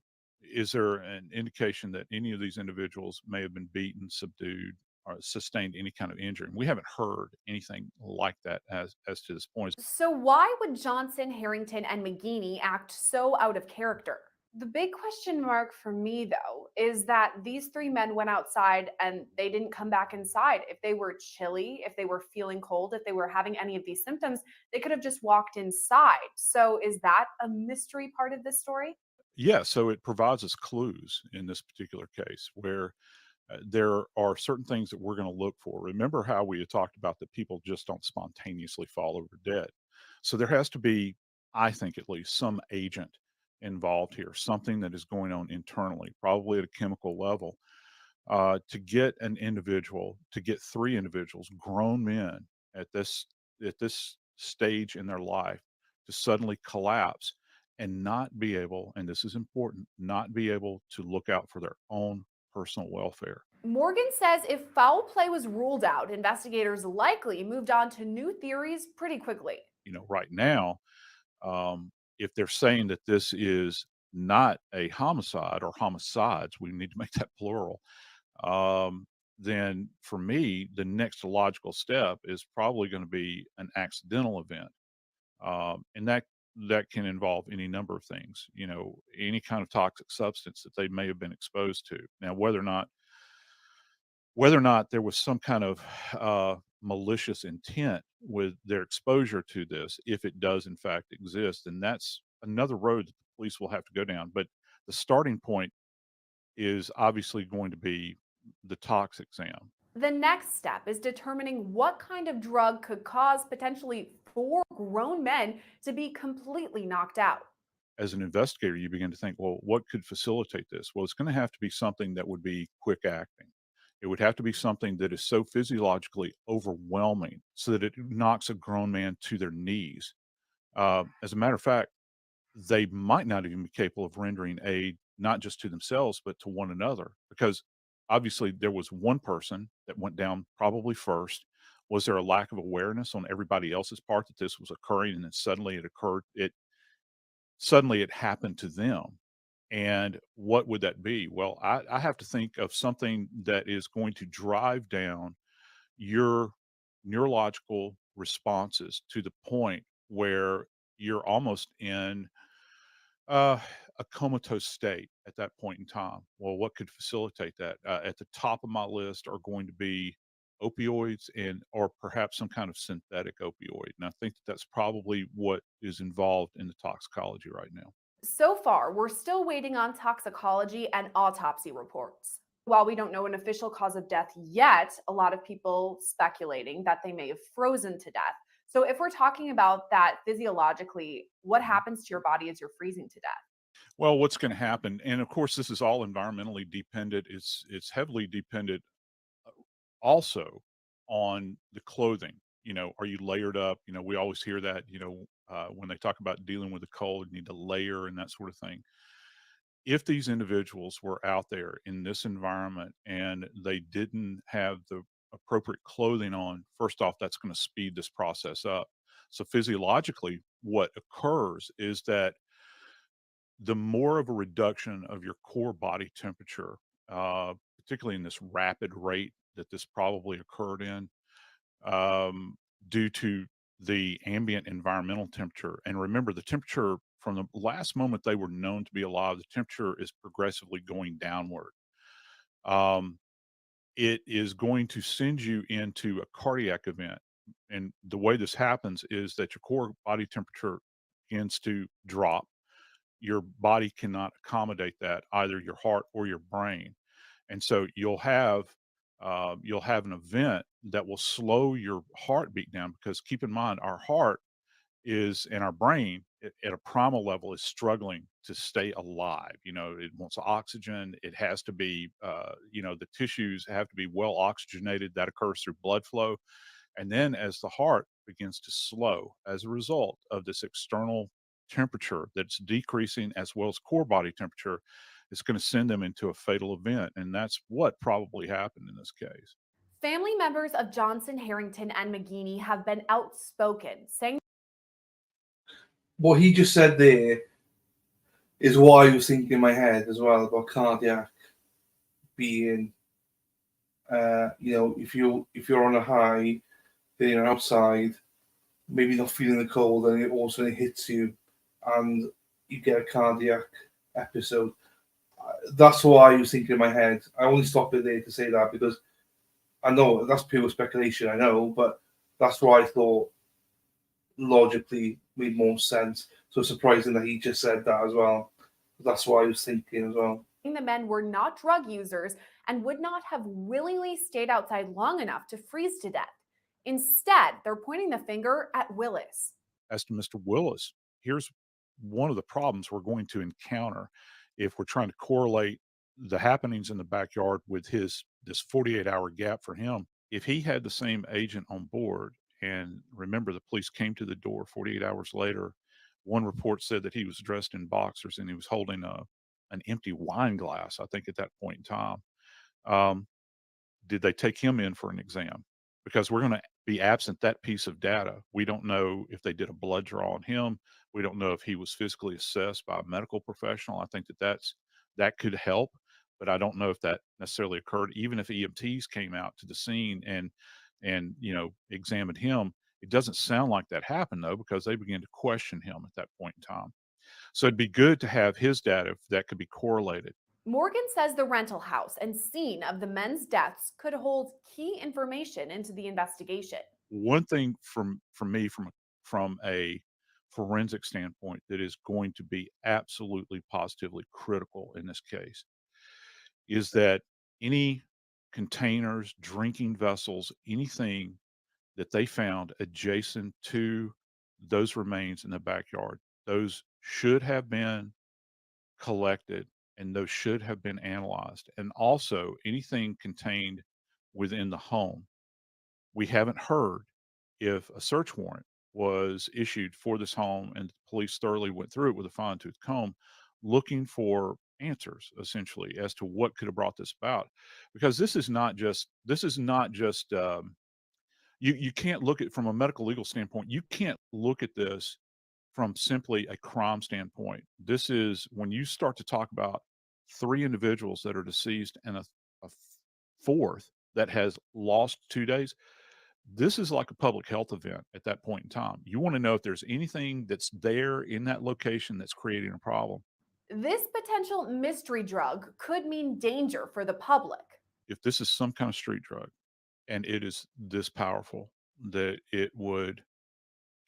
is there an indication that any of these individuals may have been beaten, subdued, or sustained any kind of injury? And we haven't heard anything like that as to this point. So, why would Johnson, Harrington, and McGeeney act so out of character? The big question mark for me, though, is that these three men went outside and they didn't come back inside. If they were chilly, if they were feeling cold, if they were having any of these symptoms, they could have just walked inside. So, is that a mystery part of this story? Yeah, so it provides us clues in this particular case where there are certain things that we're going to look for. Remember how we had talked about that people just don't spontaneously fall over dead. So there has to be, I think at least, some agent involved here, something that is going on internally, probably at a chemical level, to get an individual, to get three individuals, grown men at this stage in their life, to suddenly collapse and not be able, and this is important, not be able to look out for their own personal welfare. Morgan says if foul play was ruled out, investigators likely moved on to new theories pretty quickly. Right now, if they're saying that this is not a homicide or homicides, we need to make that plural. Then for me, the next logical step is probably going to be an accidental event, and that can involve any number of things. Any kind of toxic substance that they may have been exposed to. Now, whether or not there was some kind of malicious intent with their exposure to this, if it does in fact exist, then that's another road that the police will have to go down. But the starting point is obviously going to be the tox exam. The next step is determining what kind of drug could cause potentially four grown men to be completely knocked out. As an investigator, you begin to think, well, what could facilitate this? Well, it's going to have to be something that would be quick acting. It would have to be something that is so physiologically overwhelming so that it knocks a grown man to their knees. As a matter of fact, they might not even be capable of rendering aid, not just to themselves, but to one another, because obviously there was one person that went down probably first. Was there a lack of awareness on everybody else's part that this was occurring, and then suddenly it occurred? Suddenly it happened to them. And what would that be? Well, I have to think of something that is going to drive down your neurological responses to the point where you're almost in a comatose state at that point in time. Well, what could facilitate that? At the top of my list are going to be opioids and or perhaps some kind of synthetic opioid. And I think that that's probably what is involved in the toxicology right now. So far, we're still waiting on toxicology and autopsy reports. While we don't know an official cause of death yet, a lot of people speculating that they may have frozen to death. So if we're talking about that physiologically, what happens to your body as you're freezing to death? Well, what's going to happen, and of course, this is all environmentally dependent. It's heavily dependent also on the clothing. You know, are you layered up? You know, we always hear that. You know, when they talk about dealing with the cold, you need to layer and that sort of thing. If these individuals were out there in this environment and they didn't have the appropriate clothing on, first off, that's going to speed this process up. So physiologically, what occurs is that the more of a reduction of your core body temperature, particularly in this rapid rate that this probably occurred in, um, due to the ambient environmental temperature. And remember, the temperature from the last moment they were known to be alive, the temperature is progressively going downward. Um, it is going to send you into a cardiac event. And the way this happens is that your core body temperature begins to drop. Your body cannot accommodate that, either your heart or your brain. And so you'll have an event that will slow your heartbeat down, because keep in mind, our heart is, and our brain at a primal level is struggling to stay alive. You know, it wants oxygen. It has to be, you know, the tissues have to be well oxygenated. That occurs through blood flow. And then as the heart begins to slow as a result of this external temperature that's decreasing, as well as core body temperature, it's going to send them into a fatal event. And that's what probably happened in this case. Family members of Johnson, Harrington, and McGeeney have been outspoken, saying What he just said there is what I was thinking in my head as well about cardiac being, you know, if you're on a high, then you're outside, maybe not feeling the cold, and it also hits you, and you get a cardiac episode. That's what I was thinking in my head. I only stopped it there to say that because I know that's pure speculation, I know, but that's what I thought logically made more sense. So surprising that he just said that as well. That's what I was thinking as well. the men were not drug users and would not have willingly stayed outside long enough to freeze to death. Instead, they're pointing the finger at Willis. As to Mr. Willis, here's one of the problems we're going to encounter if we're trying to correlate the happenings in the backyard with this 48-hour gap for him. If he had the same agent on board, and remember, the police came to the door 48 hours later, one report said that he was dressed in boxers and he was holding an empty wine glass, I think, at that point in time. Did they take him in for an exam? Because we're going to be absent that piece of data. We don't know if they did a blood draw on him. We don't know if he was physically assessed by a medical professional. I think that could help, but I don't know if that necessarily occurred. Even if EMTs came out to the scene and you know, examined him, it doesn't sound like that happened, though, because they began to question him at that point in time. So it'd be good to have his data if that could be correlated. Morgan says the rental house and scene of the men's deaths could hold key information into the investigation. One thing from me, from a forensic standpoint, that is going to be absolutely positively critical in this case is that any containers, drinking vessels, anything that they found adjacent to those remains in the backyard, those should have been collected and those should have been analyzed. And also anything contained within the home. We haven't heard if a search warrant was issued for this home and the police thoroughly went through it with a fine tooth comb, looking for answers essentially as to what could have brought this about. Because this is not just you can't look at from a medical legal standpoint. You can't look at this from simply a crime standpoint. This is when you start to talk about three individuals that are deceased and a fourth that has lost 2 days. This is like a public health event at that point in time. You want to know if there's anything that's there in that location that's creating a problem. This potential mystery drug could mean danger for the public. If this is some kind of street drug and it is this powerful that it would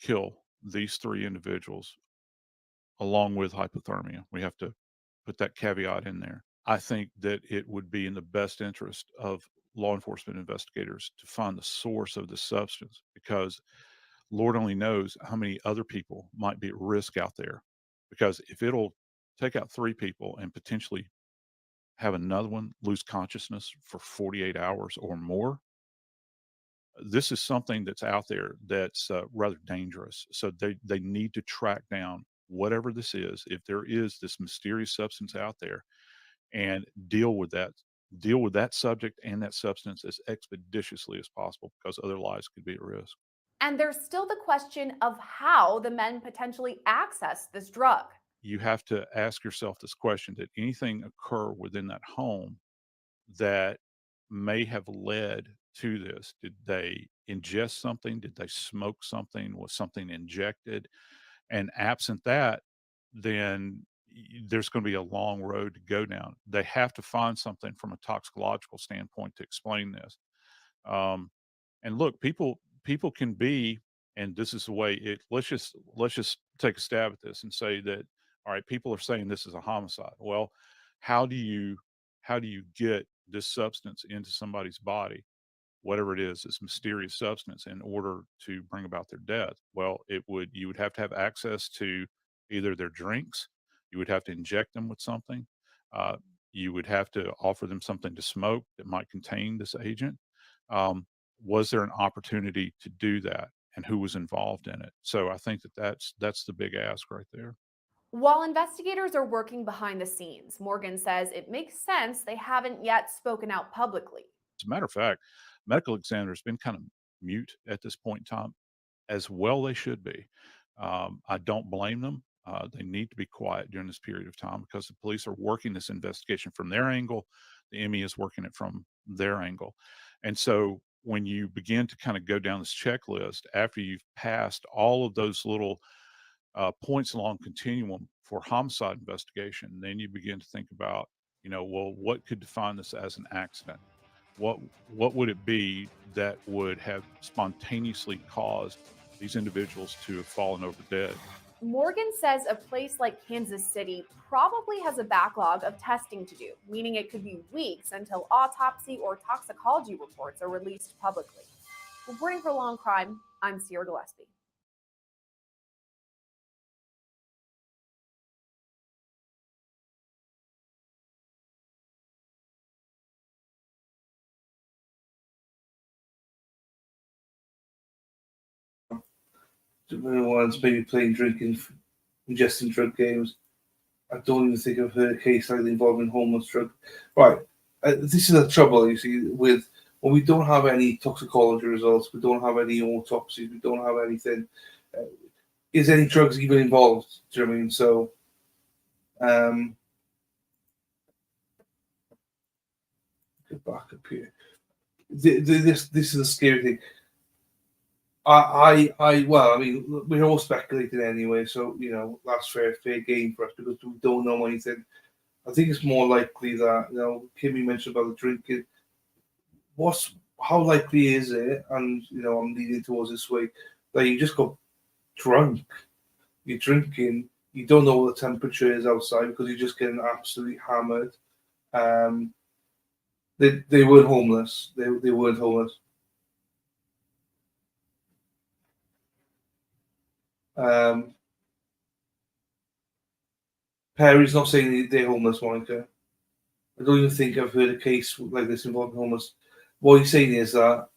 kill these three individuals along with hypothermia, we have to put that caveat in there. I think that it would be in the best interest of law enforcement investigators to find the source of the substance, because Lord only knows how many other people might be at risk out there. Because if it'll take out 3 people and potentially have another one lose consciousness for 48 hours or more. This is something that's out there that's rather dangerous. So they need to track down whatever this is, if there is this mysterious substance out there, and deal with that subject and that substance as expeditiously as possible, because other lives could be at risk. And there's still the question of how the men potentially access this drug. You have to ask yourself this question: did anything occur within that home that may have led to this? Did they ingest something? Did they smoke something? Was something injected? And absent that, then there's going to be a long road to go down. They have to find something from a toxicological standpoint to explain this. And look, people can be, and this is the way it. Let's just take a stab at this and say that, all right, people are saying this is a homicide. Well, how do you get this substance into somebody's body, whatever it is, this mysterious substance, in order to bring about their death? Well, you would have to have access to either their drinks, you would have to inject them with something, you would have to offer them something to smoke that might contain this agent. Was there an opportunity to do that, and who was involved in it? So I think that's the big ask right there. While investigators are working behind the scenes, Morgan says it makes sense they haven't yet spoken out publicly. As a matter of fact, medical examiners have been kind of mute at this point in time, as well they should be. I don't blame them. They need to be quiet during this period of time, because the police are working this investigation from their angle. The ME is working it from their angle. And so when you begin to kind of go down this checklist, after you've passed all of those little points along continuum for homicide investigation, then you begin to think about, well, what could define this as an accident? What would it be that would have spontaneously caused these individuals to have fallen over dead? Morgan says a place like Kansas City probably has a backlog of testing to do, meaning it could be weeks until autopsy or toxicology reports are released publicly. Reporting for Law and Crime, I'm Sierra Gillespie. Ones maybe playing, drinking, ingesting drug games. I don't even think I've heard a case like involving homeless drug. Right, this is the trouble, you see, with when we don't have any toxicology results, we don't have any autopsies, we don't have anything. Is any drugs even involved? Do you know what I mean? So, get back up here. This is a scary thing. Well, I mean, we're all speculating anyway, so that's fair game for us, because we don't know anything. I think it's more likely that Kimmy mentioned about the drinking. How likely is it? And I'm leaning towards this way, that you just got drunk. You're drinking. You don't know what the temperature is outside, because you're just getting absolutely hammered. They weren't homeless. They weren't homeless. Perry's not saying they're homeless, Monica. I don't even think I've heard a case like this involving homeless. What he's saying is that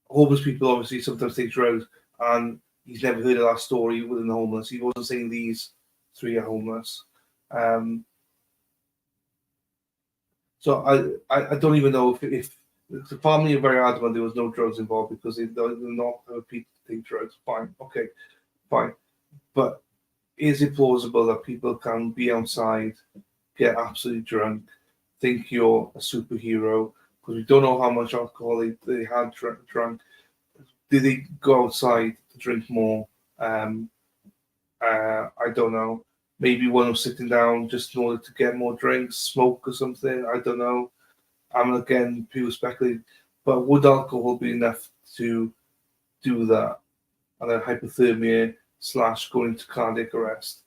homeless people obviously sometimes take drugs, and he's never heard of that story within the homeless. He wasn't saying these 3 are homeless. So I don't even know if the family are very adamant there was no drugs involved, because they're not people take drugs. Fine, okay, fine. But is it plausible that people can be outside, get absolutely drunk, think you're a superhero, because we don't know how much alcohol they had drunk? Did they go outside to drink more? I don't know. Maybe one was sitting down just in order to get more drinks, smoke or something. I don't know. Again, people speculate. But would alcohol be enough to do that? And then hypothermia / going into cardiac arrest.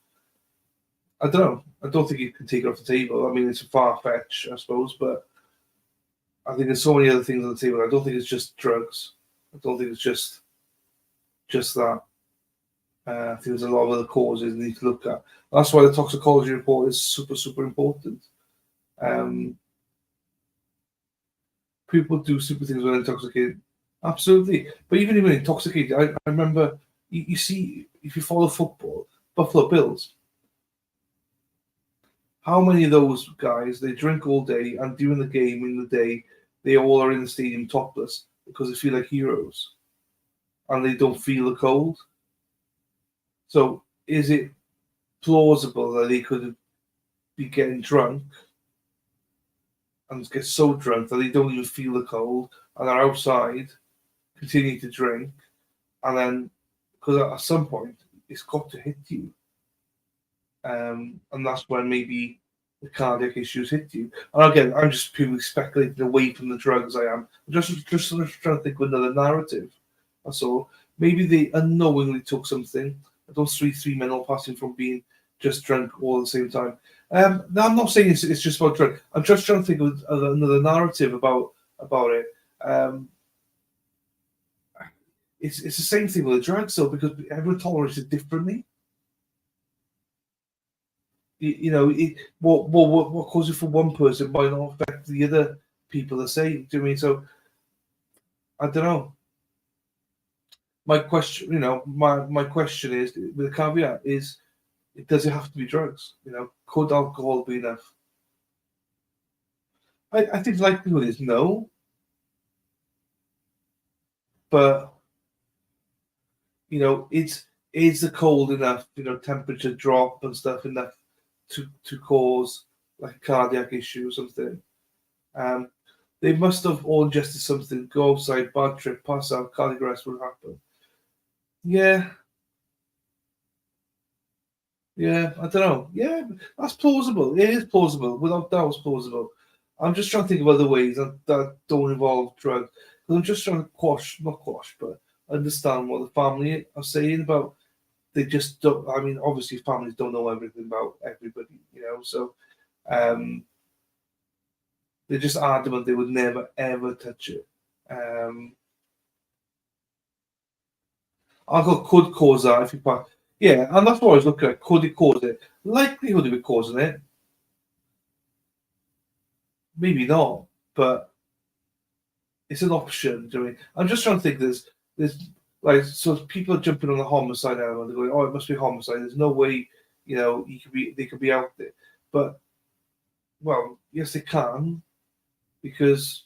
I don't know. I don't think you can take it off the table. I mean, it's a far-fetched, I suppose, but I think there's so many other things on the table. I don't think it's just drugs. I don't think it's just that. I think there's a lot of other causes we need to look at. That's why the toxicology report is super, super important. People do stupid things when they're intoxicated. Absolutely. But even when intoxicated, I remember, you see, if you follow football, Buffalo Bills, how many of those guys, they drink all day, and during the game in the day, they all are in the stadium topless because they feel like heroes and they don't feel the cold. So is it plausible that they could be getting drunk and get so drunk that they don't even feel the cold and are outside, continue to drink, and then, because at some point it's got to hit you, and that's when maybe the cardiac issues hit you. And again, I'm just purely speculating away from the drugs. I'm just trying to think of another narrative. That's all. Maybe they unknowingly took something. Those three men all passing from being just drunk all at the same time. Now, I'm not saying it's just about drug. I'm just trying to think of another narrative about it. It's the same thing with the drugs, though, because everyone tolerates it differently. What causes it for one person might not affect the other people the same. Do you know what I mean? So I don't know. My question, my question is, with a caveat, is, does it have to be drugs? Could alcohol be enough? I think the likelihood is no. But is the cold enough, temperature drop and stuff enough to cause like a cardiac issue or something? They must have all ingested something, go outside, bad trip, pass out, cardiac arrest would happen. Yeah, I don't know. Yeah, that's plausible. It is plausible. Without doubt, it's plausible. I'm just trying to think of other ways that don't involve drugs. I'm just trying to not quash, but understand what the family are saying about. They just don't. I mean, obviously, families don't know everything about everybody, So they're just adamant they would never ever touch it. Alcohol could cause that if you pass. Yeah, and that's what I was looking at. Could it cause it? Likelihood of it causing it? Maybe not, but it's an option. I'm just trying to think. There's like, so people are jumping on the homicide element. They're going, oh, it must be homicide. There's no way, they could be out there. But well, yes, they can, because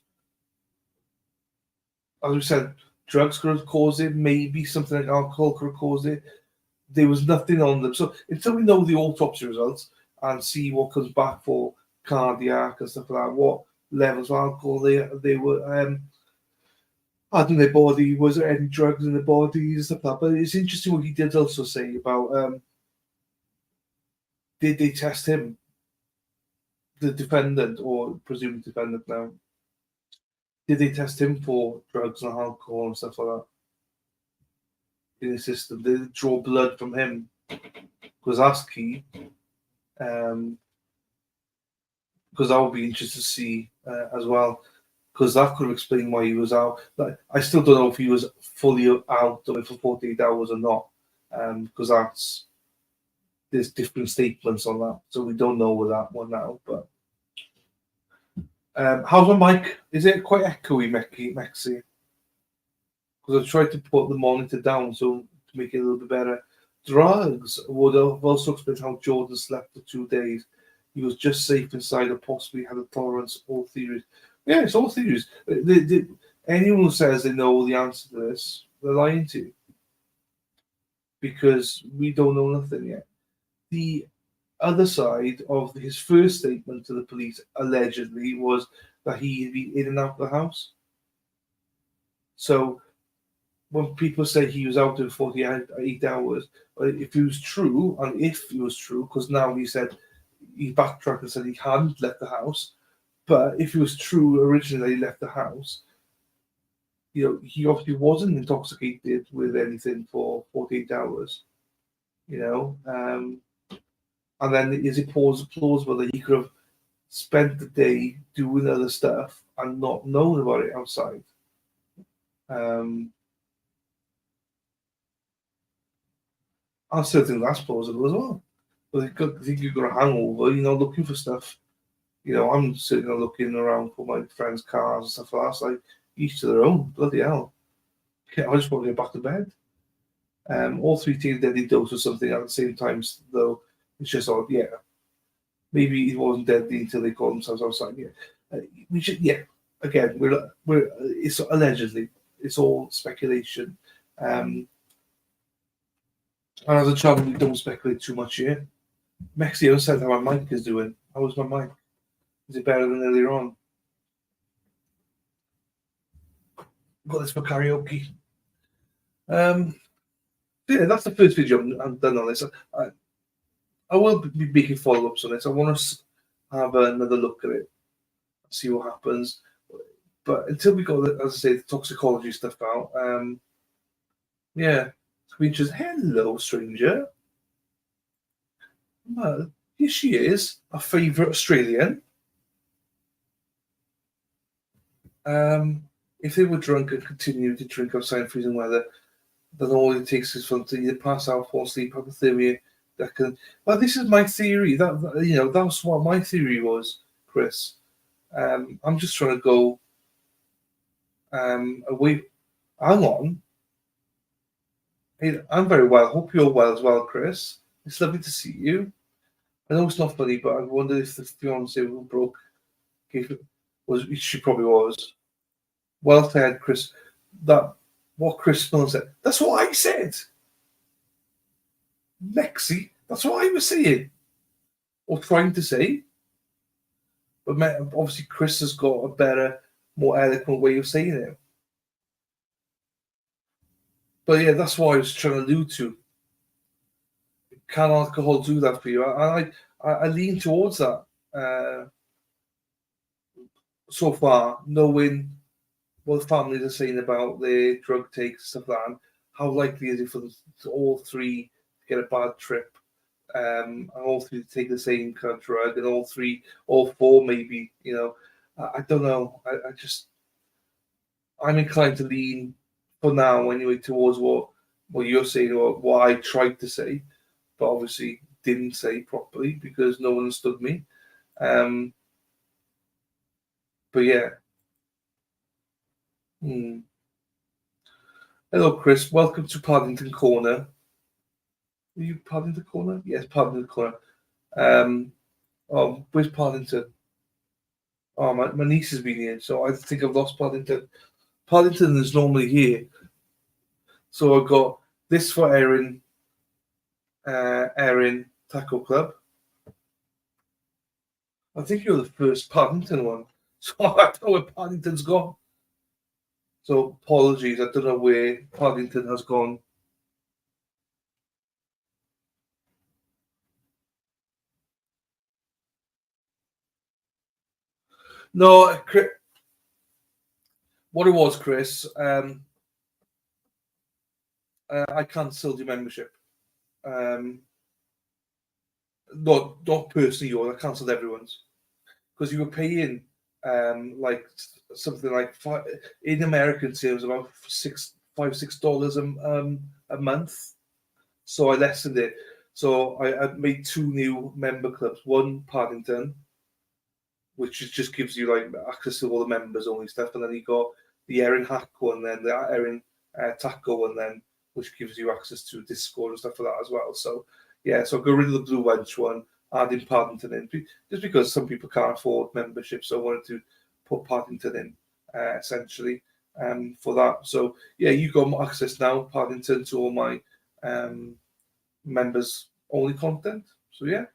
as we said, drugs could have caused it. Maybe something like alcohol could have caused it. There was nothing on them. So until we know the autopsy results and see what comes back for cardiac and stuff like that, what levels of alcohol they were adding their body, was there any drugs in the body and stuff like that. But it's interesting what he did also say about did they test him, the defendant, or presumed defendant now? Did they test him for drugs and alcohol and stuff like that in the system? Did they draw blood from him? Because that's key. Because that would be interesting to see as well. Because that could have explained why he was out. But I still don't know if he was fully out of it for 48 hours or not. Because there's different statements on that, so we don't know with that one now. But how's my mic? Is it quite echoey, Mexi? Because I tried to put the monitor down to make it a little bit better. Drugs would have also explained how Jordan slept for 2 days. He was just safe inside, or possibly had a tolerance. All theories. Yeah, it's all theories. Anyone who says they know the answer to this, they're lying to you. Because we don't know nothing yet. The other side of his first statement to the police, allegedly, was that he had been in and out of the house. So when people say he was out in 48 hours, if it was true, because now he said he backtracked and said he hadn't left the house, but if it was true originally that he left the house, he obviously wasn't intoxicated with anything for 48 hours, and then is it plausible that he could have spent the day doing other stuff and not known about it outside? I still think that's plausible as well. But I think you've got a hangover, you know, looking for stuff. You know, I'm sitting there looking around for my friends' cars and stuff like that. It's like, each to their own. Bloody hell. Okay, I just want to get back to bed. All three take a deadly dose or something at the same time, though. It's just odd, yeah. Maybe it wasn't deadly until they called themselves outside. Yeah, we should. Yeah, again, we're. It's allegedly. It's all speculation. And as a child, we don't speculate too much here. Mexio said how my mic is doing. How was my mic? Is it better than earlier on? Got this for karaoke. Yeah, that's the first video I'm done on this. I will be making follow-ups on this. I want to have another look at it, see what happens. But until we got, as I say, the toxicology stuff out, yeah, we just hello, stranger. Well, here she is, our favourite Australian. If they were drunk and continued to drink outside in freezing weather, then all it takes is for them to either pass out, fall asleep, hypothermia. That can. Well, this is my theory. That you know, that's what my theory was, Chris. I'm just trying to go away. Hang on. Hey, I'm very well. Hope you're well as well, Chris. It's lovely to see you. I know it's not funny, but I wonder if the fiance who broke she probably was. Well said, Chris. That what Chris Millen said. That's what I said. Mexi, that's what I was saying. Or trying to say. But obviously Chris has got a better, more eloquent way of saying it. But yeah, that's what I was trying to allude to. Can alcohol do that for you? I lean towards that so far, knowing what the families are saying about their drug takes, stuff like that. How likely is it for them all three to get a bad trip, and all three to take the same kind of drug, and all four maybe? You know, I don't know. I'm inclined to lean for now anyway towards what you're saying or what I tried to say, but obviously didn't say properly because no one understood me. But yeah. Hello, Chris. Welcome to Paddington Corner. Are you Paddington Corner? Yes, Paddington Corner. Oh, where's Paddington? Oh, my niece has been here, so I think I've lost Paddington. Paddington is normally here. So I've got this for Erin Taco Club. I think you're the first Paddington one. So I don't know where Paddington's gone. So apologies, I don't know where Paddington has gone. No, what it was, Chris, I cancelled your membership. Not personally yours, I cancelled everyone's. Because you were paying like something like in American terms about $6 a month. So I lessened it. So I made 2 new member clubs. One Paddington, which just gives you like access to all the members only stuff, and then you got the Erin Hack one, then the Erin Taco one, then which gives you access to Discord and stuff like that as well. So yeah, so I got rid of the Blue Wench one, adding Paddington in, just because some people can't afford membership, so I wanted to put Paddington in essentially for that. So yeah, you got access now, Paddington, to all my members only content. So yeah.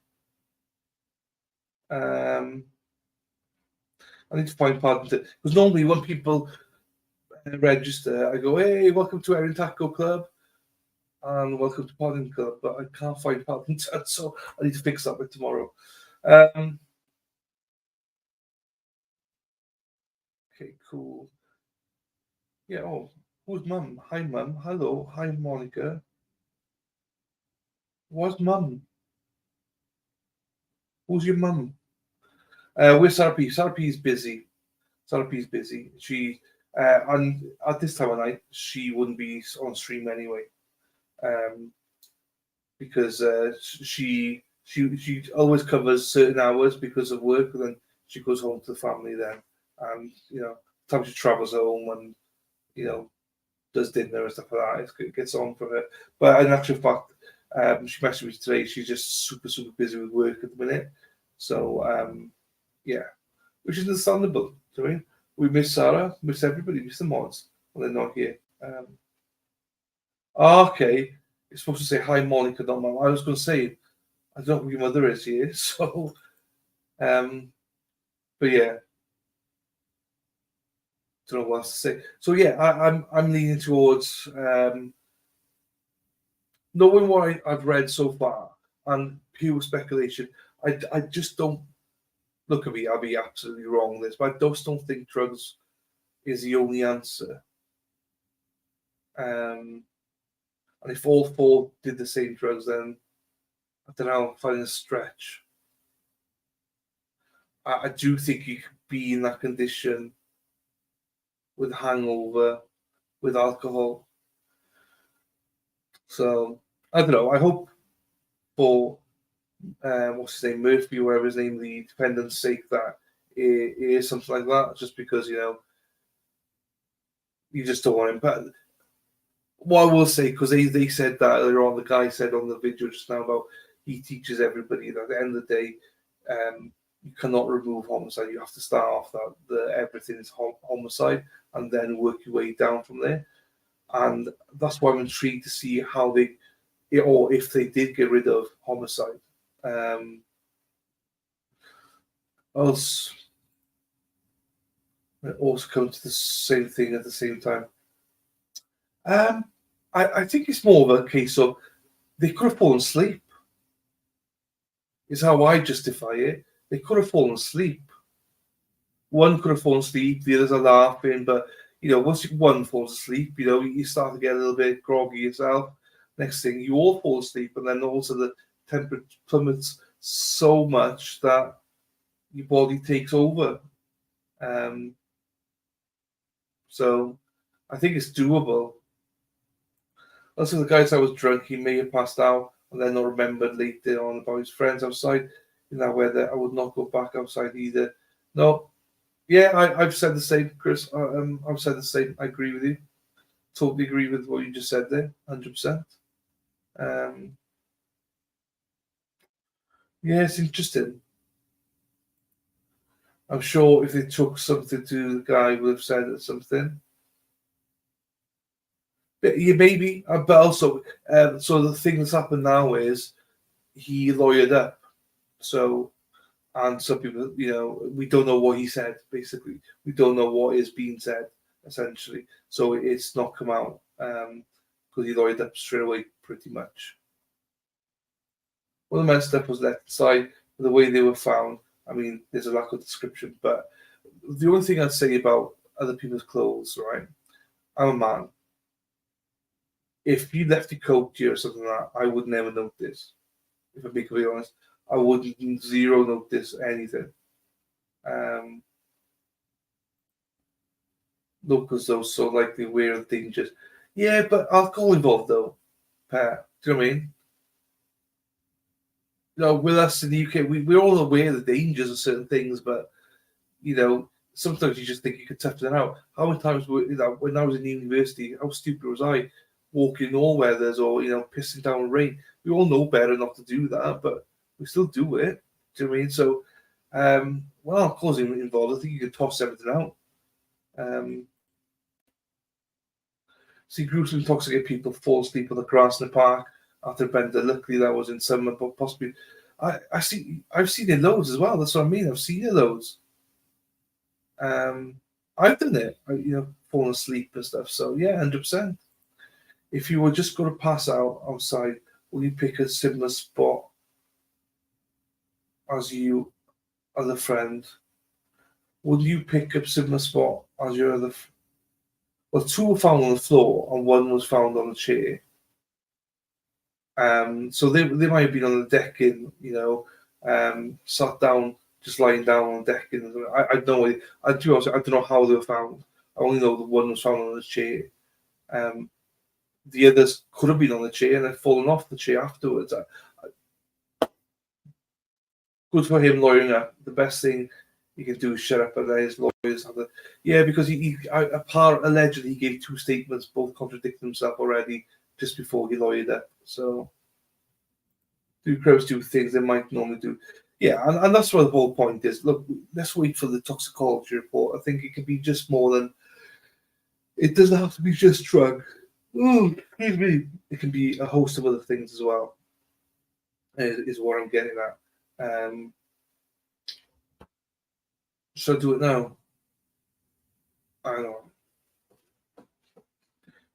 I need to find Paddington because normally when people register, I go, "Hey, welcome to Erin Taco Club and welcome to Paddington Club," but I can't find Paddington, so I need to fix that by tomorrow. Okay, cool. Yeah. Oh, who's Mum? Hi, Mum. Hello. Hi, Monica. What's Mum? Who's your mum? Where's Sarah-P? Sarah-P is busy. Sarah-P is busy. She and at this time of night she wouldn't be on stream anyway. because she always covers certain hours because of work, and then she goes home to the family then, and sometimes she travels home and does dinner and stuff like that. It gets on for her. But in actual fact, she messaged me today. She's just super busy with work at the minute. So yeah, which is understandable. Do you know what I mean? We miss Sarah, miss everybody, miss the mods when they're not here. Okay, you're supposed to say hi, Monica, not Mum. I was going to say, I don't know who your mother is here, so but yeah, don't know what else to say. So yeah, I'm leaning towards knowing what I've read so far and pure speculation. I just don't look at me. I'll be absolutely wrong on this, but I just don't think drugs is the only answer. And if all four did the same drugs, then I don't know. I'm finding a stretch. I do think you could be in that condition with hangover, with alcohol. So I don't know. I hope for what's his name, Murphy, or whatever his name, the defendant's sake, that it is something like that. Just because you just don't want him. But what I will say, because they said that earlier on, the guy said on the video just now about he teaches everybody that at the end of the day, you cannot remove homicide. You have to start off that everything is homicide and then work your way down from there. And that's why I'm intrigued to see how or if they did get rid of homicide. Else, it also comes to the same thing at the same time. I think it's more of a case of they could have fallen asleep. Is how I justify it. They could have fallen asleep. One could have fallen asleep, the others are laughing, but once one falls asleep, you start to get a little bit groggy yourself. Next thing, you all fall asleep, and then also the temperature plummets so much that your body takes over. So I think it's doable. Also, the guy said I was drunk, he may have passed out and then not remembered later on about his friends outside. In that way, that I would not go back outside either. No, yeah, I've said the same, Chris. I've said the same. I agree with you. Totally agree with what you just said there, 100%. Yeah, it's interesting. I'm sure if they took something to the guy, would have said something. But yeah, maybe. But also, so the thing that's happened now is he lawyered up. So, and some people, we don't know what he said, basically. We don't know what is being said, essentially. So it's not come out because he lawyered up straight away, pretty much. One of the men's stuff was left inside. The way they were found, I mean, there's a lack of description. But the only thing I'd say about other people's clothes, right? I'm a man. If you left your coat here or something like that, I would never notice. If I'm being completely honest, I wouldn't zero notice anything. Look, because those so likely wear dangerous. Yeah, but alcohol involved though, Pat. Do you know what I mean? With us in the UK, we're all aware of the dangers of certain things, but sometimes you just think you could tough it out. How many times when I was in university, how stupid was I? Walking in all weathers or pissing down rain. We all know better not to do that, but we still do it. Do you know what I mean? So, alcohol's involved. I think you can toss everything out. See groups of intoxicated people fall asleep on the grass in the park after a bender. Luckily, that was in summer, but possibly. I've seen it loads as well. That's what I mean. I've seen it loads. I've done it. Fallen asleep and stuff. So yeah, 100%. If you were just going to pass out outside, will you pick a similar spot as you other friend? Would you pick a similar spot as your other? Well, two were found on the floor and one was found on a chair. So they might have been on the decking, sat down, just lying down on the decking. I don't know. I don't know how they were found. I only know the one was found on a chair. the others could have been on the chair and had fallen off the chair afterwards. Good for him lawyering up. The best thing he can do is shut up and let his lawyers have the. Yeah, because allegedly he gave 2 statements, both contradicting himself already just before he lawyered up. So, do crows do things they might normally do? Yeah, and that's what the whole point is. Look, let's wait for the toxicology report. I think it could be just more than. It doesn't have to be just drug. Ooh, excuse me. It can be a host of other things as well. Is what I'm getting at. Should I do it now? I don't know.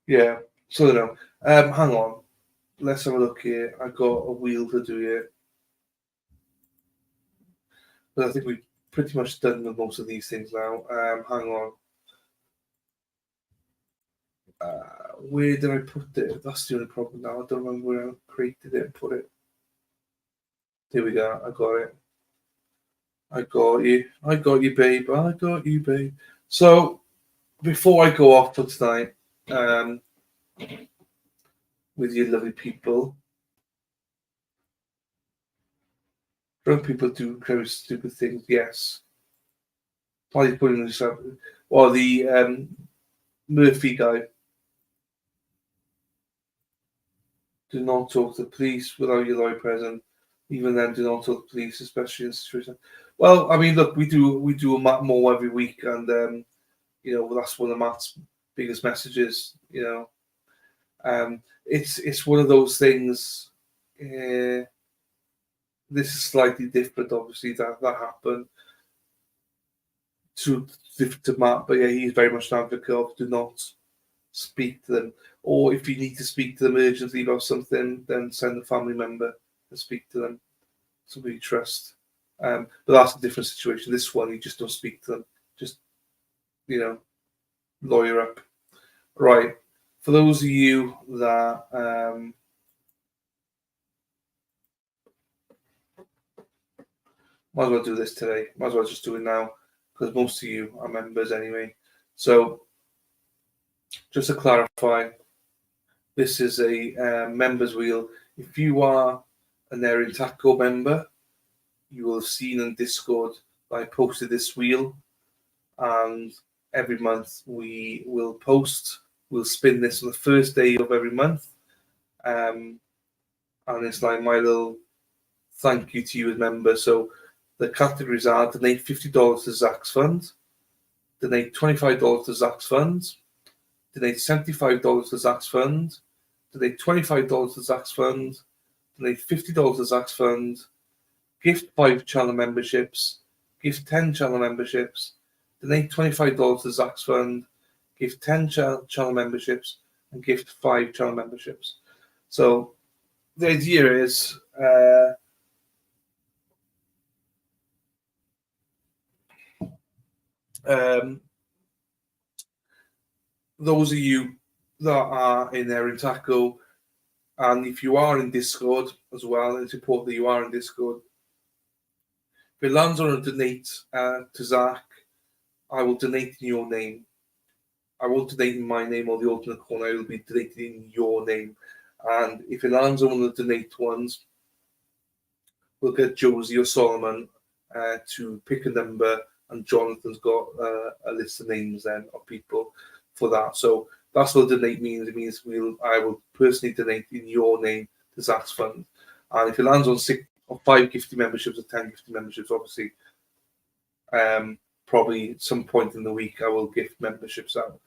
Yeah, so I don't know. Hang on. Let's have a look here. I've got a wheel to do here. But I think we've pretty much done with most of these things now. Hang on. Where did I put it? That's the only problem now. I don't remember where I created it and put it. There we go. I got it. I got you. I got you, babe. I got you, babe. So, before I go off for tonight, with you lovely people, drunk people do very stupid things, yes. Why are you putting this up? Well, the Murphy guy. Do not talk to the police without your lawyer present. Even then, do not talk to the police, especially in situations. Well, I mean, look, we do a Matt Moore every week, and you know, that's one of Matt's biggest messages. You know, it's one of those things. This is slightly different, obviously, that happened to Matt, but yeah, he's very much an advocate of do not speak to them, or if you need to speak to them urgently about something, then send a family member to speak to them, somebody you trust. But that's a different situation. This one, you just don't speak to them, just, you know, lawyer up. Right. For those of you that might as well do this today, might as well just do it now, because most of you are members anyway. So, just to clarify, this is a members wheel. If you are an Erin Taco member, you will have seen in Discord that I posted this wheel, and every month we will we'll spin this on the first day of every month, and it's like my little thank you to you as members. So the categories are donate $50 to Zach's fund, donate $25 to Zach's fund, donate $75 to Zach's fund, donate $25 to Zach's fund, donate $50 to Zach's fund, gift 5 channel memberships, gift 10 channel memberships, donate $25 to Zach's fund, gift 10 channel memberships, and gift 5 channel memberships. So the idea is those of you that are in Erin Taco, and if you are in Discord as well, it's important that you are in Discord. If it lands on a donate to Zach, I will donate in your name. I won't donate in my name or the alternate corner. I will be donating in your name. And if it lands on the donate ones, we'll get Josie or Solomon to pick a number, and Jonathan's got a list of names then of people for that. So that's what donate means. It means I will personally donate in your name to Zach's fund. And if it lands on 6 or 5 gifted memberships or 10 gifted memberships, obviously, probably at some point in the week I will gift memberships out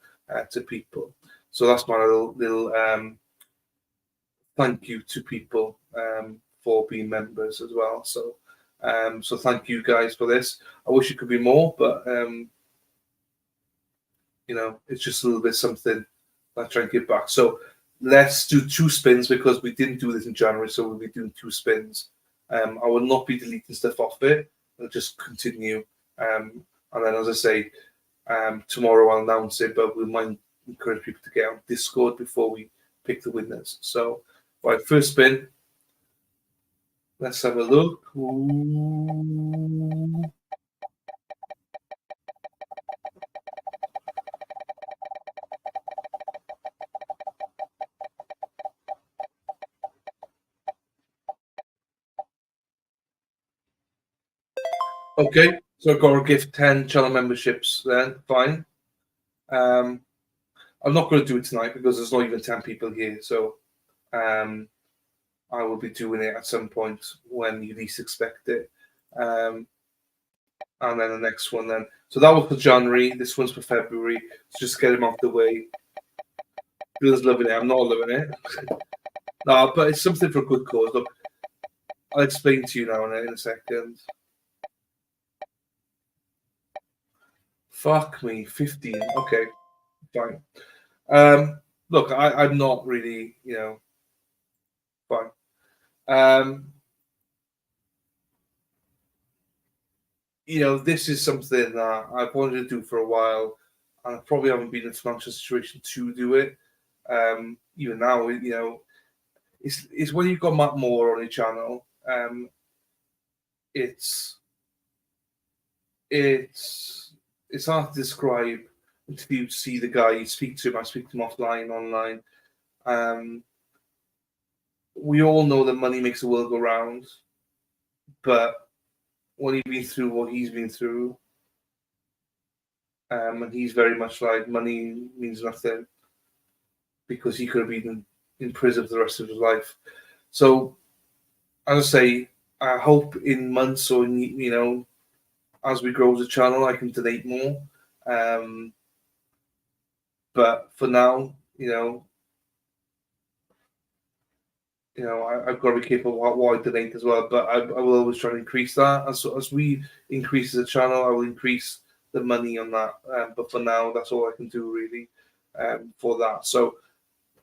to people. So that's my little thank you to people for being members as well. So so thank you guys for this. I wish it could be more, but you know, it's just a little bit something I try and give back. So let's do 2 spins, because we didn't do this in January, so we'll be doing 2 spins. I will not be deleting stuff off it. I'll just continue. And then, as I say, tomorrow I'll announce it, but we might encourage people to get on Discord before we pick the winners. So, right, first spin. Let's have a look. Ooh. Okay, so I've got to give 10 channel memberships then. Fine. I'm not going to do it tonight because there's not even 10 people here. So I will be doing it at some point when you least expect it. And then the next one then. So that was for January. This one's for February. So just get him off the way. Bill's loving it. I'm not loving it. No, but it's something for a good cause. Look, I'll explain to you now in a second. Fuck me, 15. Okay, fine. Look, I'm not really, fine. This is something that I've wanted to do for a while, and I probably haven't been in a financial situation to do it. Even now, it's when you've got Matt Moore on your channel. It's hard to describe until you see the guy. You speak to him. I speak to him offline, online. We all know that money makes the world go round, but when you've been through what he's been through, and he's very much like money means nothing because he could have been in prison for the rest of his life. So, as I say, I hope in months or as we grow the channel, I can donate more. But for now, I've got to be careful what I donate as well. But I will always try to increase that. As we increase the channel, I will increase the money on that. But for now, that's all I can do really for that. So,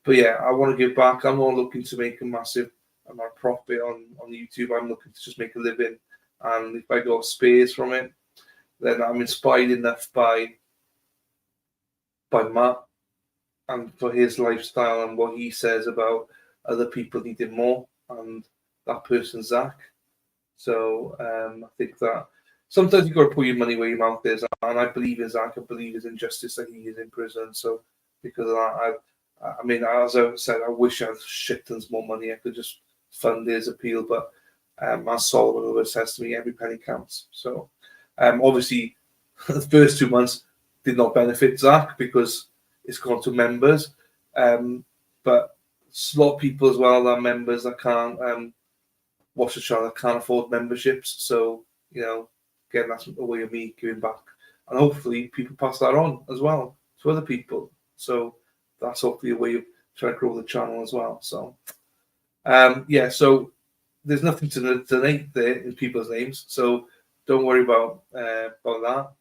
but yeah, I want to give back. I'm not looking to make a massive amount of profit on YouTube. I'm looking to just make a living. And if I got spares from it, then I'm inspired enough by Matt and for his lifestyle and what he says about other people needing more, and that person's Zach. So I think that sometimes you've got to put your money where your mouth is, and I believe in Zach. I believe his injustice that he is in prison. So because of that, as I said, I wish I had shit tons more money. I could just fund his appeal, but as Solomon always says to me, every penny counts. So obviously, the first 2 months did not benefit Zach because it's gone to members, but a lot of people as well are members that can't watch the channel, that can't afford memberships. So again, that's a way of me giving back, and hopefully people pass that on as well to other people. So that's hopefully a way of trying to grow the channel as well. So so there's nothing to donate there in people's names, so don't worry about that.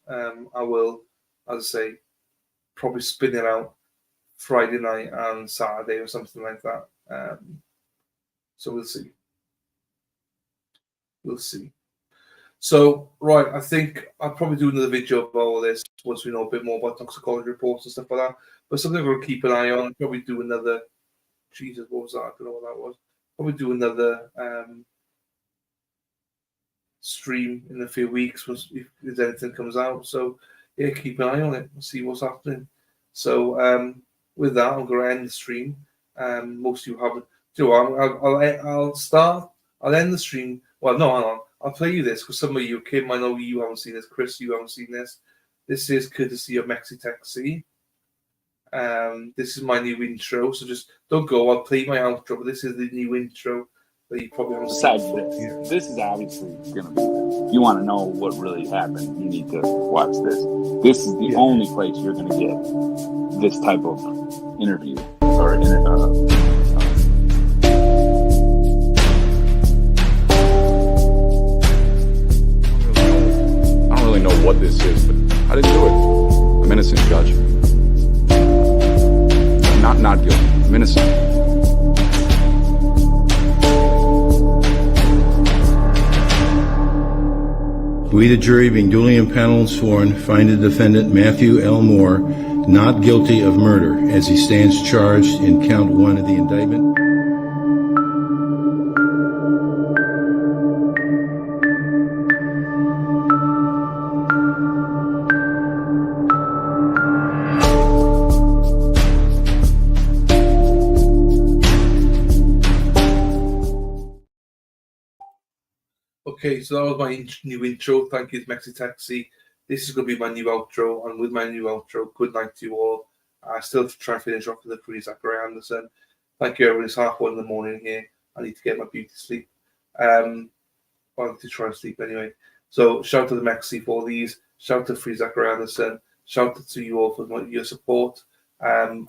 I will, as I say, probably spin it out Friday night and Saturday or something like that. So we'll see. So, right, I think I'll probably do another video about all this once we know a bit more about toxicology reports and stuff like that. But something we'll keep an eye on. Probably do another. Jesus, what was that? I don't know what that was. Probably do another stream in a few weeks if anything comes out. So yeah, keep an eye on it and see what's happening. So with that, I'm going to end the stream. Most of you haven't. I'll end the stream. Well, no, hang on. I'll play you this because some of you, Kim, I know you haven't seen this. Chris, you haven't seen this. This is courtesy of Mexitexi. This is my new intro, so just don't go. I'll play my outro, but this is the new intro that you probably haven't Besides seen. this is obviously going to be. If you want to know what really happened, you need to watch this. This is the only place you're going to get this type of interview or I don't really know what this is, but I didn't do it. I'm innocent, Judge. I'm not guilty. I'm innocent. We, the jury, being duly impaneled and sworn, find the defendant Matthew L. Moore not guilty of murder as he stands charged in count 1 of the indictment. Okay, so that was my new intro. Thank you, Mexi Taxi. This is going to be my new outro, and with my new outro, good night to you all. I still try to finish off with the free Zachary Anderson. Thank you, everyone. It's 1:30 in the morning here. I need to get my beauty sleep. Well, I need to try and sleep anyway. So shout to the Mexi for these. Shout to free Zachary Anderson. Shout to you all for your support. And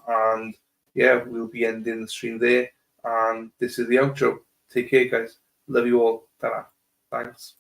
yeah, we'll be ending the stream there. And this is the outro. Take care, guys. Love you all. Ta-ra. Thanks.